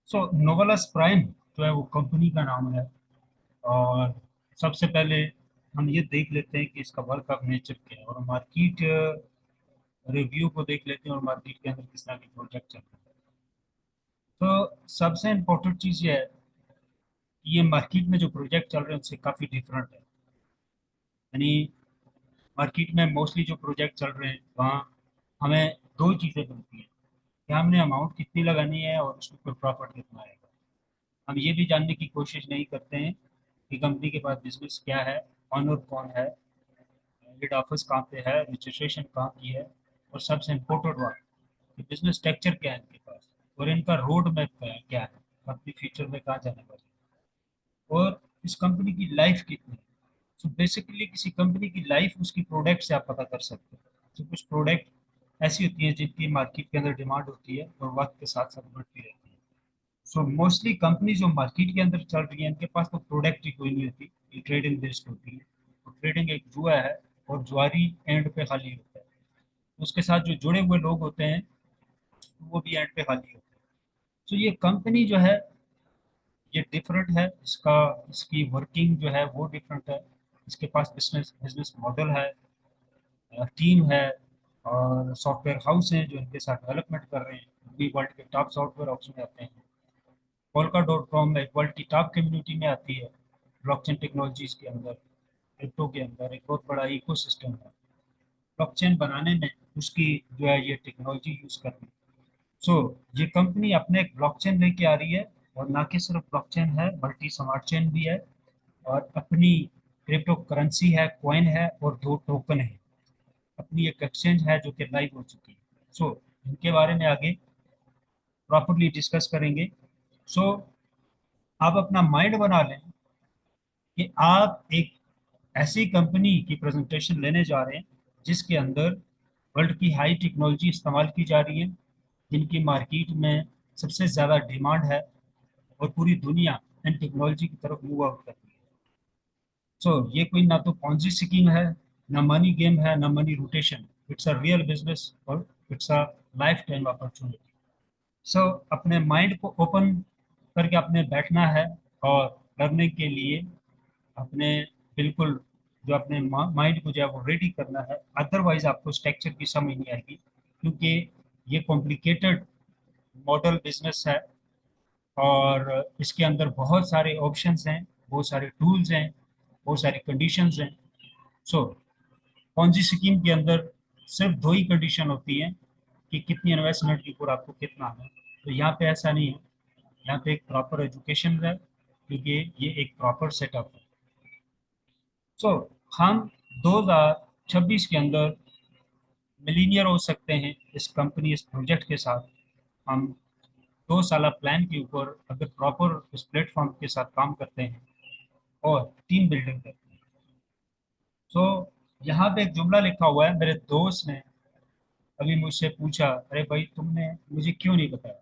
Knowles prime जो है वो कंपनी का नाम है। और सबसे पहले हम ये देख लेते हैं कि इसका वर्क ऑफ नेचर क्या है, और मार्केट रिव्यू को देख लेते हैं, और मार्केट के अंदर किस तरह के प्रोजेक्ट चल रहे हैं। तो सबसे इम्पोर्टेंट चीज़ ये है कि ये मार्केट में जो प्रोजेक्ट चल रहे हैं उससे काफ़ी डिफरेंट है। यानी मार्केट में मोस्टली जो प्रोजेक्ट चल रहे हैं वहाँ हमें दो चीज़ें मिलती हैं कि हमने अमाउंट कितनी लगानी है और उसके ऊपर प्रॉफिट कितना आएगा। हम ये भी जानने की कोशिश नहीं करते हैं कि कंपनी के पास बिजनेस क्या है, ऑनर कौन है, हेड ऑफिस कहाँ पे है, रजिस्ट्रेशन कहाँ की है, और सबसे इम्पोर्टेंट बात कि बिजनेस स्ट्रक्चर क्या है इनके पास, और इनका रोड मैप क्या है, कंपनी फ्यूचर में कहाँ जाने वाली है, और इस कंपनी की लाइफ कितनी है। सो बेसिकली किसी कंपनी की लाइफ उसकी प्रोडक्ट से आप पता कर सकते हो। तो कुछ प्रोडक्ट ऐसी होती हैं जिनकी मार्केट के अंदर डिमांड होती है और वक्त के साथ साथ बढ़ती रहती है। सो मोस्टली कंपनी जो मार्केट के अंदर चल रही है इनके पास तो प्रोडक्ट ही कोई नहीं होती, ये ट्रेडिंग बेस्ड होती है। तो ट्रेडिंग एक जुआ है, और जुआरी एंड पे खाली होता है। उसके साथ जो जुड़े हुए लोग होते हैं वो भी एंड पे खाली होते हैं। तो ये कंपनी जो है ये डिफरेंट है, इसकी वर्किंग जो है वो डिफरेंट है। इसके पास बिजनेस बिजनेस मॉडल है, टीम है, और सॉफ्टवेयर हाउस है जो इनके साथ डेवलपमेंट कर रहे हैं, भी वर्ल्ड के टॉप सॉफ्टवेयर हाउस में आते हैं। Polka.com में वर्ल्ड की टॉप कम्युनिटी में आती है। ब्लॉकचेन टेक्नोलॉजीज के अंदर, क्रिप्टो के अंदर एक बहुत बड़ा इकोसिस्टम है। ब्लॉकचेन बनाने में उसकी जो है ये टेक्नोलॉजी यूज कर रही है। सो ये कंपनी अपने एक ब्लॉकचेन लेके आ रही है, और ना कि सिर्फ ब्लॉकचेन है बल्कि स्मार्ट चेन भी है, और अपनी क्रिप्टो करेंसी है, कॉइन है, और दो टोकन है। अपनी एक एक्सचेंज है जो कि लाइव हो चुकी है। इनके बारे में आगे प्रॉपरली डिस्कस करेंगे। सो आप अपना माइंड बना लें कि आप एक ऐसी कंपनी की प्रेजेंटेशन लेने जा रहे हैं जिसके अंदर वर्ल्ड की हाई टेक्नोलॉजी इस्तेमाल की जा रही है, जिनकी मार्केट में सबसे ज़्यादा डिमांड है, और पूरी दुनिया इन टेक्नोलॉजी की तरफ मूव आउट कर रही है। ये कोई ना तो पॉन्जी स्कीम है, ना मनी गेम है, ना money rotation. It's a real business, और it's a life time opportunity. अपने माइंड को ओपन करके अपने बैठना है, और करने के लिए अपने बिल्कुल जो अपने माइंड को जो है वो रेडी करना है। अदरवाइज आपको स्ट्रक्चर की समझ नहीं आएगी, क्योंकि ये कॉम्प्लिकेटेड मॉडल बिजनेस है, और इसके अंदर बहुत सारे ऑप्शंस हैं, बहुत सारे टूल्स हैं, बहुत सारी कंडीशंस हैं। सो पॉन्जी स्कीम के अंदर सिर्फ दो ही कंडीशन होती हैं कि कितनी इन्वेस्टमेंट के ऊपर आपको कितना है। तो यहाँ पे ऐसा नहीं है, यहाँ पे एक प्रॉपर एजुकेशन है, क्योंकि ये एक प्रॉपर सेटअप है। सो हम 2026 के अंदर मिलीनियर हो सकते हैं इस कंपनी, इस प्रोजेक्ट के साथ। हम 2 साल प्लान के ऊपर अगर प्रॉपर इस प्लेटफॉर्म के साथ काम करते हैं और टीम बिल्डिंग करते हैं। सो यहाँ पे एक जुमला लिखा हुआ है, मेरे दोस्त ने अभी मुझसे पूछा, अरे भाई तुमने मुझे क्यों नहीं बताया।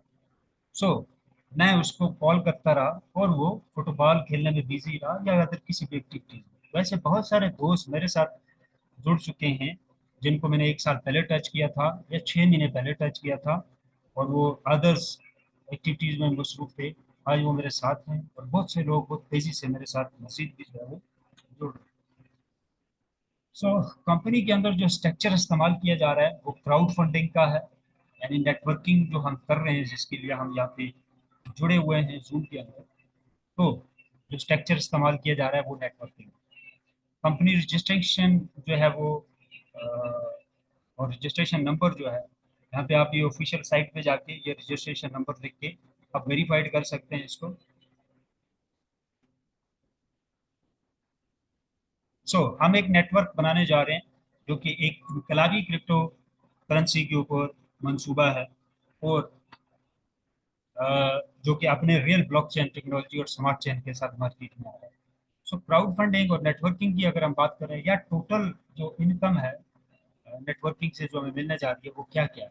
सो मैं उसको कॉल करता रहा, और वो फुटबॉल खेलने में बिजी रहा या अदर किसी भी एक्टिविटीज में। वैसे बहुत सारे दोस्त मेरे साथ जुड़ चुके हैं जिनको मैंने 1 साल पहले टच किया था, या 6 महीने पहले टच किया था, और वो अदर्स एक्टिविटीज में मसरूफ थे। आज वो मेरे साथ हैं, और बहुत से लोग बहुत तेजी से मेरे साथ मजीद भी जो है वो जुड़ रहे हैं। कंपनी के अंदर जो स्ट्रक्चर इस्तेमाल किया जा रहा है वो क्राउड फंडिंग का है। यानी नेटवर्किंग जो हम कर रहे हैं, जिसके लिए हम यहाँ पे जुड़े हुए हैं जूम के अंदर, तो जो स्ट्रक्चर इस्तेमाल किया जा रहा है वो नेटवर्किंग। कंपनी रजिस्ट्रेशन जो है वो अ, और रजिस्ट्रेशन नंबर जो है, यहाँ पे आप ये ऑफिशियल साइट पे जाके ये रजिस्ट्रेशन नंबर लिख के आप वेरीफाइड कर सकते हैं इसको। हम एक नेटवर्क बनाने जा रहे हैं जो कि एक इनकलाबी क्रिप्टो करेंसी के ऊपर मंसूबा है, और जो कि अपने रियल ब्लॉकचेन टेक्नोलॉजी और स्मार्ट चेन के साथ मार्केट में आ रहा है। क्राउड फंडिंग और नेटवर्किंग की अगर हम बात करें, या टोटल जो इनकम है नेटवर्किंग से जो हमें मिलने जा रही है वो क्या क्या है,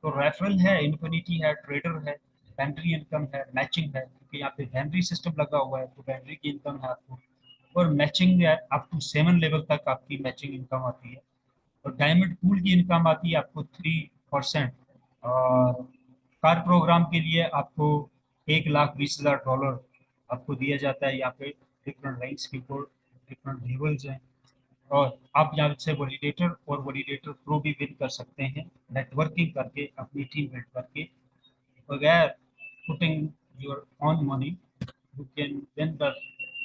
तो रेफरल है, इन्फिनिटी है, ट्रेडर है, बैटरी इनकम है, मैचिंग है, क्योंकि यहाँ पे बैटरी सिस्टम लगा हुआ है तो बैटरी की इनकम है आपको, और मैचिंग है, अप टू 7 लेवल तक आपकी मैचिंग इनकम आती है, और डायमंड पूल की इनकम आती है आपको 3%, और कार प्रोग्राम के लिए आपको $1,20,000 आपको दिया जाता है। यहाँ पे डिफरेंट रैंक्स के ऊपर डिफरेंट लेवल्स हैं, और आप यहाँ से वैलिडेटर और वैलिडेटर प्रो भी विन कर सकते हैं, नेटवर्किंग करके, अपनी टीम बिल्ड करके, बगैर putting your on money you can win the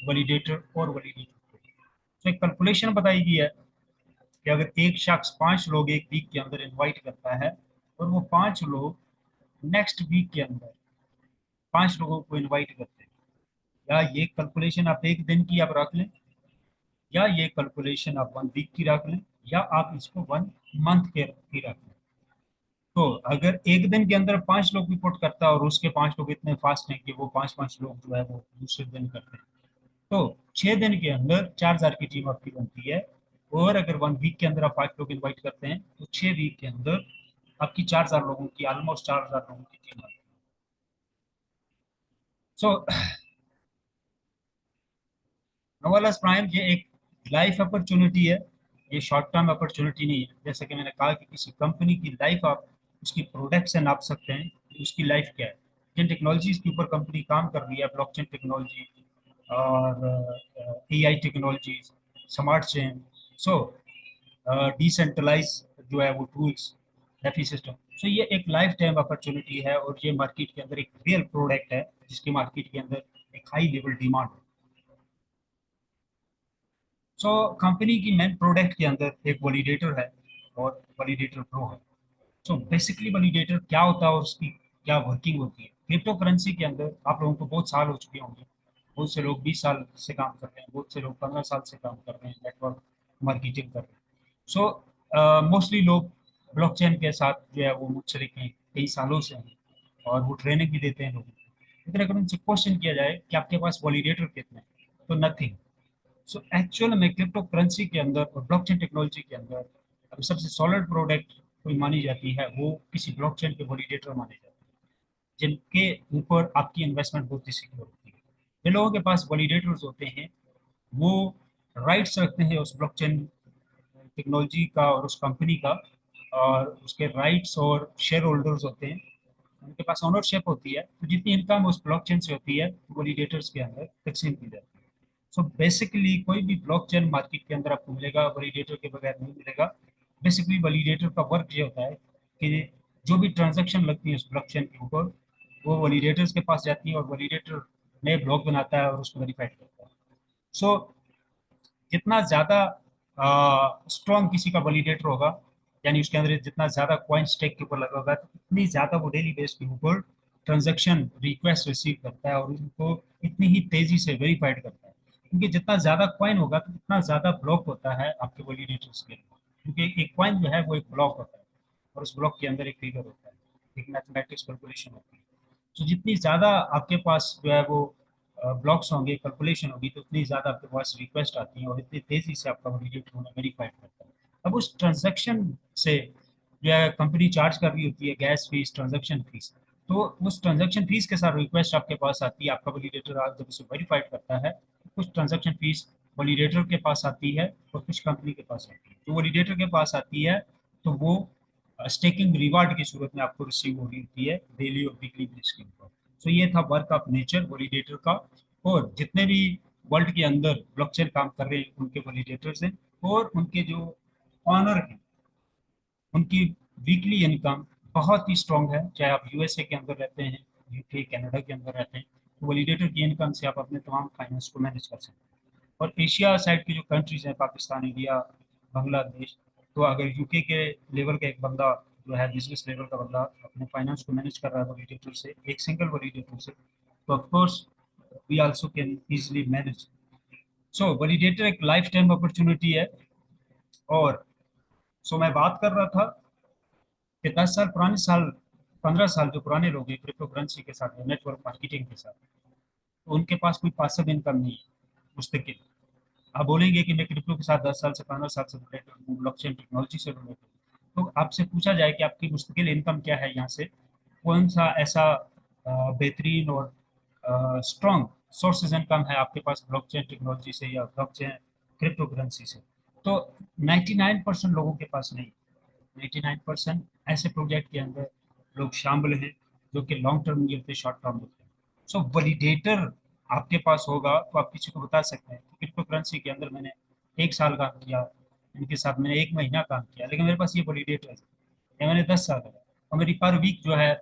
validator और वैलिडेटर प्रो। तो एक कैलकुलेशन बताई गई है कि अगर एक शख्स 5 लोग एक वीक के अंदर इनवाइट करता है, और वो 5 लोग नेक्स्ट वीक के अंदर 5 लोगों को इनवाइट करते हैं, या ये कैलकुलेशन आप एक दिन की आप रख लें, या ये कैलकुलेशन आप 1 वीक की रख लें, या आप इसको 1 मंथ के की रख लें। तो अगर एक दिन के अंदर 5 लोग रिपोर्ट करता है, और उसके 5 लोग इतने फास्ट हैं कि वो 5-5 लोग जो है वो दूसरे दिन करते हैं, तो 6 दिन के अंदर 4,000 की टीम आपकी बनती है। और अगर 1 वीक के अंदर आप 5 लोग इन्वाइट करते हैं, तो 6 वीक के अंदर आपकी 4,000 लोगों की, ऑलमोस्ट 4,000 लोगों की टीम बनती है। सो नोवेलस प्राइम ये एक लाइफ अपॉर्चुनिटी है, ये शॉर्ट टर्म अपॉर्चुनिटी नहीं है। जैसे कि मैंने कहा कि किसी कंपनी की लाइफ आप उसकी प्रोडक्ट से नाप सकते हैं कि उसकी लाइफ क्या है। जिन टेक्नोलॉजीज के ऊपर कंपनी काम कर रही है, ब्लॉकचेन टेक्नोलॉजी और एआई टेक्नोलॉजीज, स्मार्ट चेन, सो डिसेंट्रलाइज जो है वो टूल्स, डेफी सिस्टम, सो ये एक लाइफ टाइम अपॉर्चुनिटी है, और ये मार्केट के अंदर एक रियल प्रोडक्ट है जिसकी मार्केट के अंदर एक हाई लेवल डिमांड है। सो कंपनी की मेन प्रोडक्ट के अंदर एक वैलिडेटर है और वैलिडेटर प्रो है। सो बेसिकली वैलिडेटर क्या होता है और उसकी क्या वर्किंग होती है। क्रिप्टो करेंसी के अंदर आप लोगों को बहुत साल हो चुके होंगे, बहुत से लोग 20 साल से काम कर रहे हैं, बहुत से लोग 15 साल से काम कर रहे हैं, नेटवर्क मार्केटिंग कर रहे हैं। सो मोस्टली लोग ब्लॉकचेन के साथ जो है वो मुंसलिक हैं, कई सालों से हैं, और वो ट्रेनिंग भी देते हैं लोगों को। लेकिन अगर उनसे क्वेश्चन किया जाए कि आपके पास वैलिडेटर कितने हैं, तो नथिंग। सो एक्चुअल में क्रिप्टो करेंसी के अंदर और ब्लॉकचेन टेक्नोलॉजी के अंदर अभी सबसे सॉलिड प्रोडक्ट कोई मानी जाती है, वो किसी ब्लॉकचेन के वैलिडेटर माने जाते हैं, जिनके ऊपर आपकी इन्वेस्टमेंट बहुत ही सिक्योर होती है। जिन लोगों के पास वैलिडेटर्स होते हैं, वो राइट्स रखते हैं उस ब्लॉकचेन टेक्नोलॉजी का और उस कंपनी का, और उसके राइट्स और शेयर होल्डर्स होते हैं, उनके पास ओनरशिप होती है। तो जितनी इनकम उस ब्लॉकचेन से होती है, वैलिडेटर्स के अंदर तकसीम की जाती है। सो बेसिकली कोई भी ब्लॉकचेन मार्केट के अंदर आपको मिलेगा, वैलिडेटर के बगैर नहीं मिलेगा। बेसिकली वैलिडेटर का वर्क ये होता है कि जो भी ट्रांजैक्शन लगती है उस ब्लॉकचेन के ऊपर, वो वैलिडेटर्स के पास जाती है, और वैलिडेटर नए ब्लॉक बनाता है और उसको वेरीफाइड करता है। सो जितना ज़्यादा स्ट्रॉन्ग किसी का वैलिडेटर होगा, यानी उसके अंदर जितना ज़्यादा कॉइन स्टेक के ऊपर लगा होगा, तो इतनी ज़्यादा वो डेली बेस के ऊपर ट्रांजैक्शन रिक्वेस्ट रिसीव करता है, और उनको इतनी ही तेज़ी से वेरीफाइड करता है। क्योंकि जितना ज़्यादा कॉइन होगा, तो उतना ज़्यादा ब्लॉक होता है आपके वैलिडेटर्स के लिए। क्योंकि एक कॉइन जो है वो एक ब्लॉक होता है, और उस ब्लॉक के अंदर एक फिगर होता है, एक मैथमेटिक्स कैलकुलेशन होती है। तो जितनी ज़्यादा आपके पास जो है वो ब्लॉक्स होंगे, कैलकुलेशन होगी, तो उतनी ज़्यादा आपके पास रिक्वेस्ट आती है, और इतनी तेज़ी से आपका वैलिडेट होना वेरीफाइड करता है। अब उस ट्रांजैक्शन से जो है कंपनी चार्ज कर रही होती है गैस फीस, ट्रांजैक्शन फीस। तो उस ट्रांजैक्शन फीस के साथ रिक्वेस्ट आपके पास आती है, आपका वैलिडेटर आज जब उसे वेरीफाइड करता है, तो कुछ ट्रांजैक्शन फीस वैलिडेटर के पास आती है और कुछ कंपनी के पास आती है। जो वैलिडेटर के पास आती है, तो वो स्टेकिंग रिवार्ड की सूरत में आपको रिसीव हो रही होती है डेली और वीकली बेस के ऊपर। तो ये था वर्क ऑफ नेचर वैलिडेटर का। और जितने भी वर्ल्ड के अंदर ब्लॉकचेन काम कर रहे हैं, उनके वैलिडेटर्स हैं, और उनके जो ऑनर हैं, उनकी वीकली इनकम बहुत ही स्ट्रांग है। चाहे आप यूएसए के अंदर रहते हैं, यूके कनाडा के अंदर रहते हैं, तो वैलिडेटर की इनकम से आप अपने तमाम फाइनेंस को मैनेज कर सकते हैं। और एशिया साइड की जो कंट्रीज हैं, पाकिस्तान, इंडिया, बांग्लादेश, तो अगर यूके के लेवल का एक बंदा जो है बिजनेस लेवल का बंदा अपने फाइनेंस को मैनेज कर रहा है वैलिडेटर से, एक सिंगल वैलिडेटर से, तो of course we also can easily manage. So validator एक लाइफ टाइम अपॉर्चुनिटी है। और मैं बात कर रहा था कि 10 साल पुराने साल, 15 साल जो पुराने लोग हैं क्रिप्टो करेंसी के साथ, नेटवर्क मार्केटिंग के साथ, तो उनके पास कोई पासिव इनकम नहीं है मुस्तकिल। आप बोलेंगे कि मैं क्रिप्टो के साथ 10 साल से 15 साल से रिलेटेड हूँ, ब्लॉकचेन टेक्नोलॉजी से रिलेटेड, तो आपसे पूछा जाए कि आपकी मुस्तकिल इनकम क्या है, यहाँ से कौन सा ऐसा बेहतरीन और स्ट्रॉन्ग सोर्सेज इनकम है आपके पास ब्लॉकचेन टेक्नोलॉजी से या ब्लॉकचेन क्रिप्टो करेंसी से, तो 99% लोगों के पास नहीं। 99% ऐसे प्रोजेक्ट के अंदर लोग शामिल हैं जो कि लॉन्ग टर्म नहीं होते, शॉर्ट टर्म होते हैं। सो वैलिडेटर आपके पास होगा तो आप किसी को बता सकते हैं कि क्रिप्टो करेंसी के अंदर मैंने 1 साल काम किया, इनके साथ मैंने 1 महीना काम किया, लेकिन मेरे पास ये वैलिडेटर है, या मैंने 10 साल करा और मेरी पर वीक जो है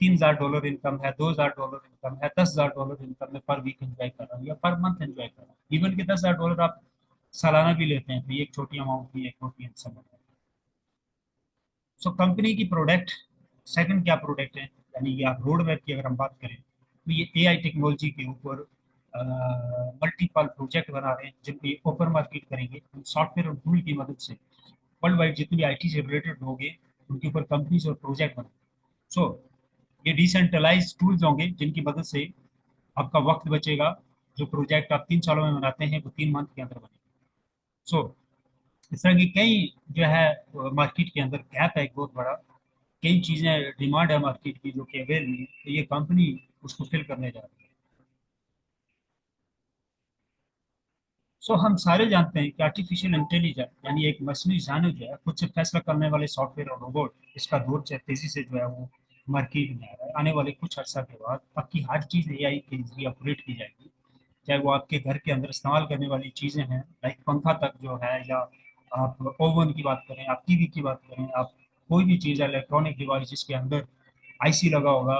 $3,000 इनकम है, $2,000 इनकम है, $10,000 इनकम में पर वीक एंजॉय कर रहा हूँ या पर मंथ एंजॉय कर रहा हूँ। इवन के $10,000 आप सालाना भी लेते हैं तो ये एक छोटी अमाउंट भी, एक छोटी इनकम है। सो कंपनी की प्रोडक्ट, सेकंड क्या प्रोडक्ट है, यानी कि आप रोड मैप की अगर हम बात करें तो ये एआई टेक्नोलॉजी के ऊपर मल्टीपल प्रोजेक्ट बना रहे हैं जिनको ये ओपन मार्केट करेंगे सॉफ्टवेयर और टूल की मदद से। वर्ल्ड वाइड जितने भी आईटी से रिलेटेड लोग हैं उनके ऊपर कंपनीज और प्रोजेक्ट बने। सो ये डिसेंट्रलाइज टूल्स होंगे जिनकी मदद से आपका वक्त बचेगा। जो प्रोजेक्ट आप 3 सालों में बनाते हैं वो 3 मंथ के अंदर बनेगा। सो इस तरह की कई जो है मार्केट के अंदर गैप है एक बहुत बड़ा, कई चीजें डिमांड है मार्केट की जो कि अवेल नहीं है, तो ये कंपनी उसको फिल करने जा रही है। सो हम सारे जानते हैं कि आर्टिफिशियल इंटेलिजेंस यानी एक मशीनी जहान जो है खुद से फैसला करने वाले सॉफ्टवेयर और रोबोट, इसका दौर तेजी से जो है वो मार्केट में आ रहा है। आने वाले कुछ अर्सा के बाद आपकी हर चीज एआई के जरिए अपग्रेड की जाएगी, चाहे वो आपके घर के अंदर इस्तेमाल करने वाली चीजें हैं लाइक पंखा तक जो है, या आप ओवन की बात करें, आप टीवी की बात करें, आप कोई भी चीज़ है इलेक्ट्रॉनिक डिवाइस जिसके अंदर आईसी लगा होगा,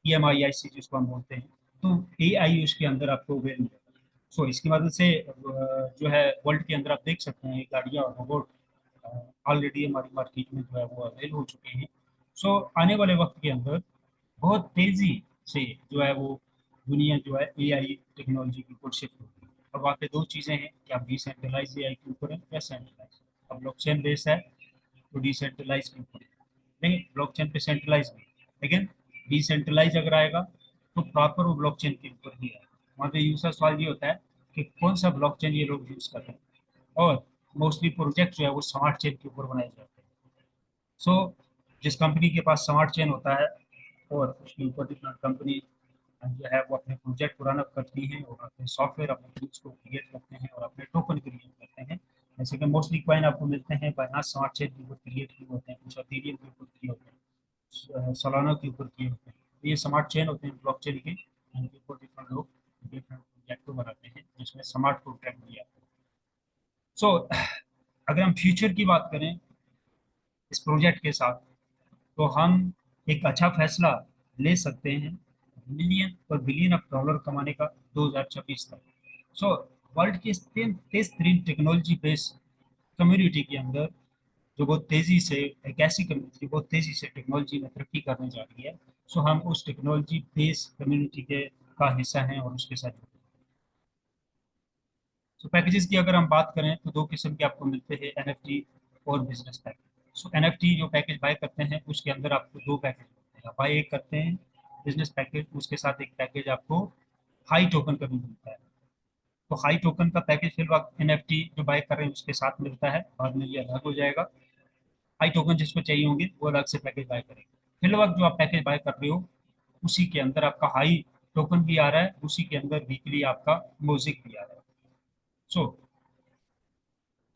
ईएमआई आईसी जिसको हम बोलते हैं, तो एआई उसके अंदर आपको अवेल मिलेगा। सो इसकी मदद से जो है वर्ल्ड के अंदर आप देख सकते हैं गाड़ियाँ और रोबोट ऑलरेडी हमारी मार्केट में जो है वो अवेल हो चुके हैं। सो आने वाले वक्त के अंदर बहुत तेजी से जो है वो दुनिया जो है एआई टेक्नोलॉजी की ओर शिफ्ट होगी। अब वहाँ पे दो चीज़ें हैं कि आप डिसेंट्रलाइज एआई के ऊपर है या सेंट्रलाइज। अब ब्लॉकचेन बेस है तो डिसेंट्रलाइज के ऊपर है। नहीं, ब्लॉकचेन पे सेंट्रलाइज नहीं, लेकिन डिसेंट्रलाइज अगर आएगा तो प्रॉपर वो ब्लॉकचेन के ऊपर ही आएगा। वहाँ पे यूजर सवाल ये होता है कि कौन सा ब्लॉकचेन ये लोग यूज कर रहे हैं, और मोस्टली प्रोजेक्ट जो है वो स्मार्ट चेन के ऊपर बनाए जाते हैं। सो जिस कंपनी के पास स्मार्ट चेन होता है और उसके ऊपर जितना कंपनी जो है वो अपने प्रोजेक्ट पुराना करती हैं और अपने सॉफ्टवेयर अपने टूल्स को क्रिएट करते हैं और अपने टोकन क्रिएट करते हैं। जैसे कि मोस्टली कॉइन आपको मिलते हैं बाइनांस स्मार्ट चेन के ऊपर क्रिएट किए होते हैं, कुछ अथेरियम के ऊपर किए होते हैं, सोलाना के ऊपर किए होते हैं। तो ये स्मार्ट चेन होते हैं ब्लॉक चेन के, इनके ऊपर डिफरेंट लोग डिफरेंट प्रोजेक्ट को बनाते हैं जिसमें स्मार्ट कॉन्ट्रैक्ट भी आता है। सो अगर हम फ्यूचर की बात करें इस प्रोजेक्ट के साथ, तो हम एक अच्छा फैसला ले सकते हैं मिलियन और बिलियन ऑफ डॉलर कमाने का 2026 तक। सो वर्ल्ड की इस तेज तरीन टेक्नोलॉजी बेस्ड कम्युनिटी के अंदर जो बहुत तेजी से, एक ऐसी कम्युनिटी बहुत तेजी से टेक्नोलॉजी में तरक्की करने जा रही है, सो हम उस टेक्नोलॉजी बेस्ड कम्युनिटी के का हिस्सा हैं और उसके साथ जुड़े हैं। सो पैकेजेस की अगर हम बात करें तो दो किस्म के आपको मिलते हैं, एनएफटी और बिजनेस पैकेज। सो एनएफटी जो पैकेज बाय करते हैं उसके अंदर आपको दो पैकेज मिलते हैं, आप बाय एक करते हैं बिजनेस पैकेज, उसके साथ एक पैकेज आपको हाई टोकन का भी मिलता है। तो हाई टोकन का पैकेज फिर वक्त एनएफटी जो बाय कर रहे हैं उसके साथ मिलता है, बाद में ये अलग हो जाएगा। हाई टोकन जिसको चाहिए होंगे वो अलग से पैकेज बाय करेंगे। फिर वक्त जो आप पैकेज बाय कर रहे हो उसी के अंदर आपका हाई टोकन भी आ रहा है, उसी के अंदर वीकली आपका म्यूजिक भी आ रहा है। सो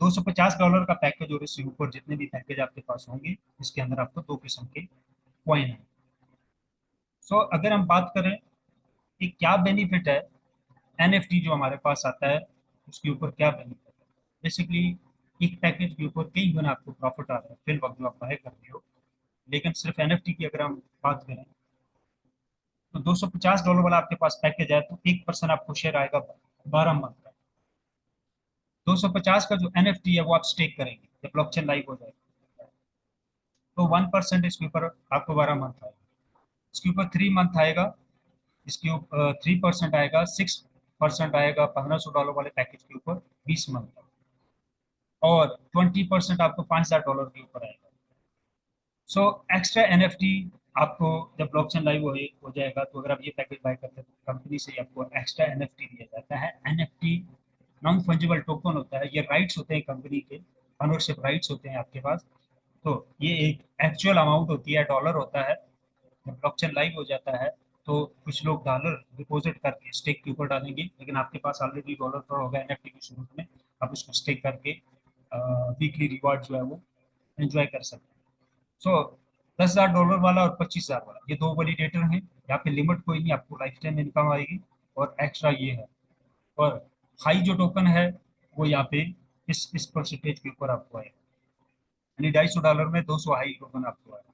$250 का पैकेज और इससे ऊपर जितने भी पैकेज आपके पास होंगे इसके अंदर आपको दो किस्म के कॉइन है। सो अगर हम बात करें कि क्या बेनिफिट है एनएफटी जो हमारे पास आता है, उसके ऊपर क्या बेनिफिट है, बेसिकली एक पैकेज के ऊपर कई गुना आपको प्रॉफिट आ रहा है फिर वक्त जो आप बाय कर रहे हो। लेकिन सिर्फ एनएफटी की अगर हम बात करें तो $250 वाला आपके पास पैकेज है तो 1% आपको शेयर आएगा 12 मंथ का। 250 का जो एनएफटी है वो आप स्टेक करेंगे जब ब्लॉकचेन लाइव हो जाएगा तो 1% इसके ऊपर आपको 12 मंथ आएगा। इसके ऊपर 3 मंथ आएगा, इसके ऊपर 3% आएगा, 6% आएगा $1,500 वाले पैकेज के ऊपर 20 मंथ का, और 20% आपको $5,000 के ऊपर आएगा। सो एक्स्ट्रा एनएफटी आपको जब ब्लॉकचेन लाइव हो जाएगा तो अगर आप ये पैकेज बाय करते हैं तो कंपनी से आपको एक्स्ट्रा एनएफटी दिया जाता है। एनएफटी नॉन फंजिबल टोकन होता है, ये राइट्स होते हैं कंपनी के, ऑनरशिप राइट्स होते हैं आपके पास। तो ये एक एक्चुअल अमाउंट होती है, डॉलर होता है। जब ब्लॉकचेन लाइव हो जाता है तो कुछ लोग डॉलर डिपॉजिट करके स्टेक के ऊपर डालेंगे, लेकिन आपके पास ऑलरेडी डॉलर पड़ा होगा एनएफटी के स्वरूप में, आप उसको स्टेक करके वीकली रिवॉर्ड जो है वो एंजॉय कर सकते हैं। सो $10,000 वाला और 25,000 वाला, ये दो वैलिडेटर हैं। यहाँ पे लिमिट कोई नहीं, आपको लाइफ टाइम इनकम आएगी। और एक्स्ट्रा ये है। और हाई जो टोकन है वो यहाँ पे इस परसेंटेज के ऊपर आपको आएगा, यानी $250 में 200 हाई टोकन आपको आएगा।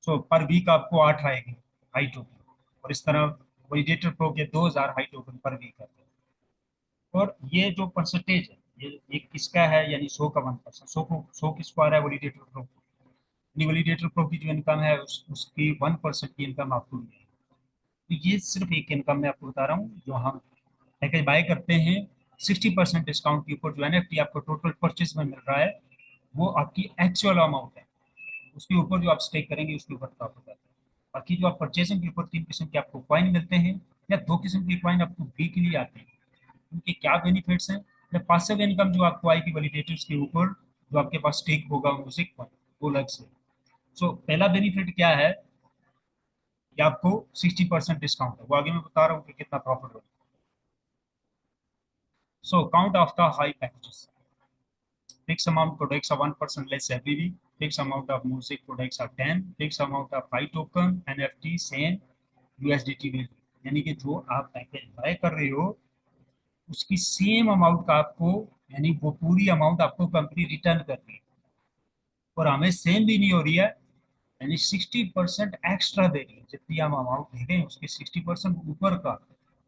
सो पर वीक आपको 8 आएगी हाई टोकन। और इस तरह वैलिडेटर प्रो के 2,000 हाई टोकन पर वीक आते हैं। और ये जो परसेंटेज है, ये किसका है, यानी 100 का 1%। 100 किसको आ रहा है, वैलिडेटर प्रो। वैलिडेटर प्रो की जो इनकम है उसकी 1% की इनकम आपको मिलेगी। तो ये सिर्फ एक इनकम मैं आपको बता रहा हूँ जो हम पैकेज बाय करते हैं। 60% डिस्काउंट के ऊपर जो एनएफटी आपको टोटल परचेज में मिल रहा है, वो आपकी एक्चुअल अमाउंट है। उसके ऊपर जो आप स्टेक करेंगे उसके ऊपर प्रॉफिट आता है। बाकी जो आप परचेसिंग के ऊपर 3 किस्म के आपको कॉइन मिलते हैं, या 2 किस्म के कॉइन आपको वीकली आते हैं। उनके क्या बेनिफिट्स हैं, या पासिव इनकम जो आपको आएगी वैलिडेटर्स के ऊपर, जो आपके पास स्टेक होगा म्यूजिक कॉइन, वो अलग से। सो पहला बेनिफिट क्या है कि आपको 60% डिस्काउंट है, वो आगे मैं बता रहा हूँ कि कितना प्रॉफिट होगा। So count of the high packages, fixed amount protects a 1% less every week. Fixed amount of music protects a 10. Fixed amount of high token, NFT, same USDT value. यानी कि जो आप पैकेज बाय कर रहे हो उसकी same amount का आपको, यानी वो पूरी अमाउंट आपको कंपनी रिटर्न कर रही है। और हमें सेम भी नहीं हो रही है, यानी 60% एक्स्ट्रा दे रही है। जितनी हम अमाउंट दे रहे हैं उसके 60% ऊपर का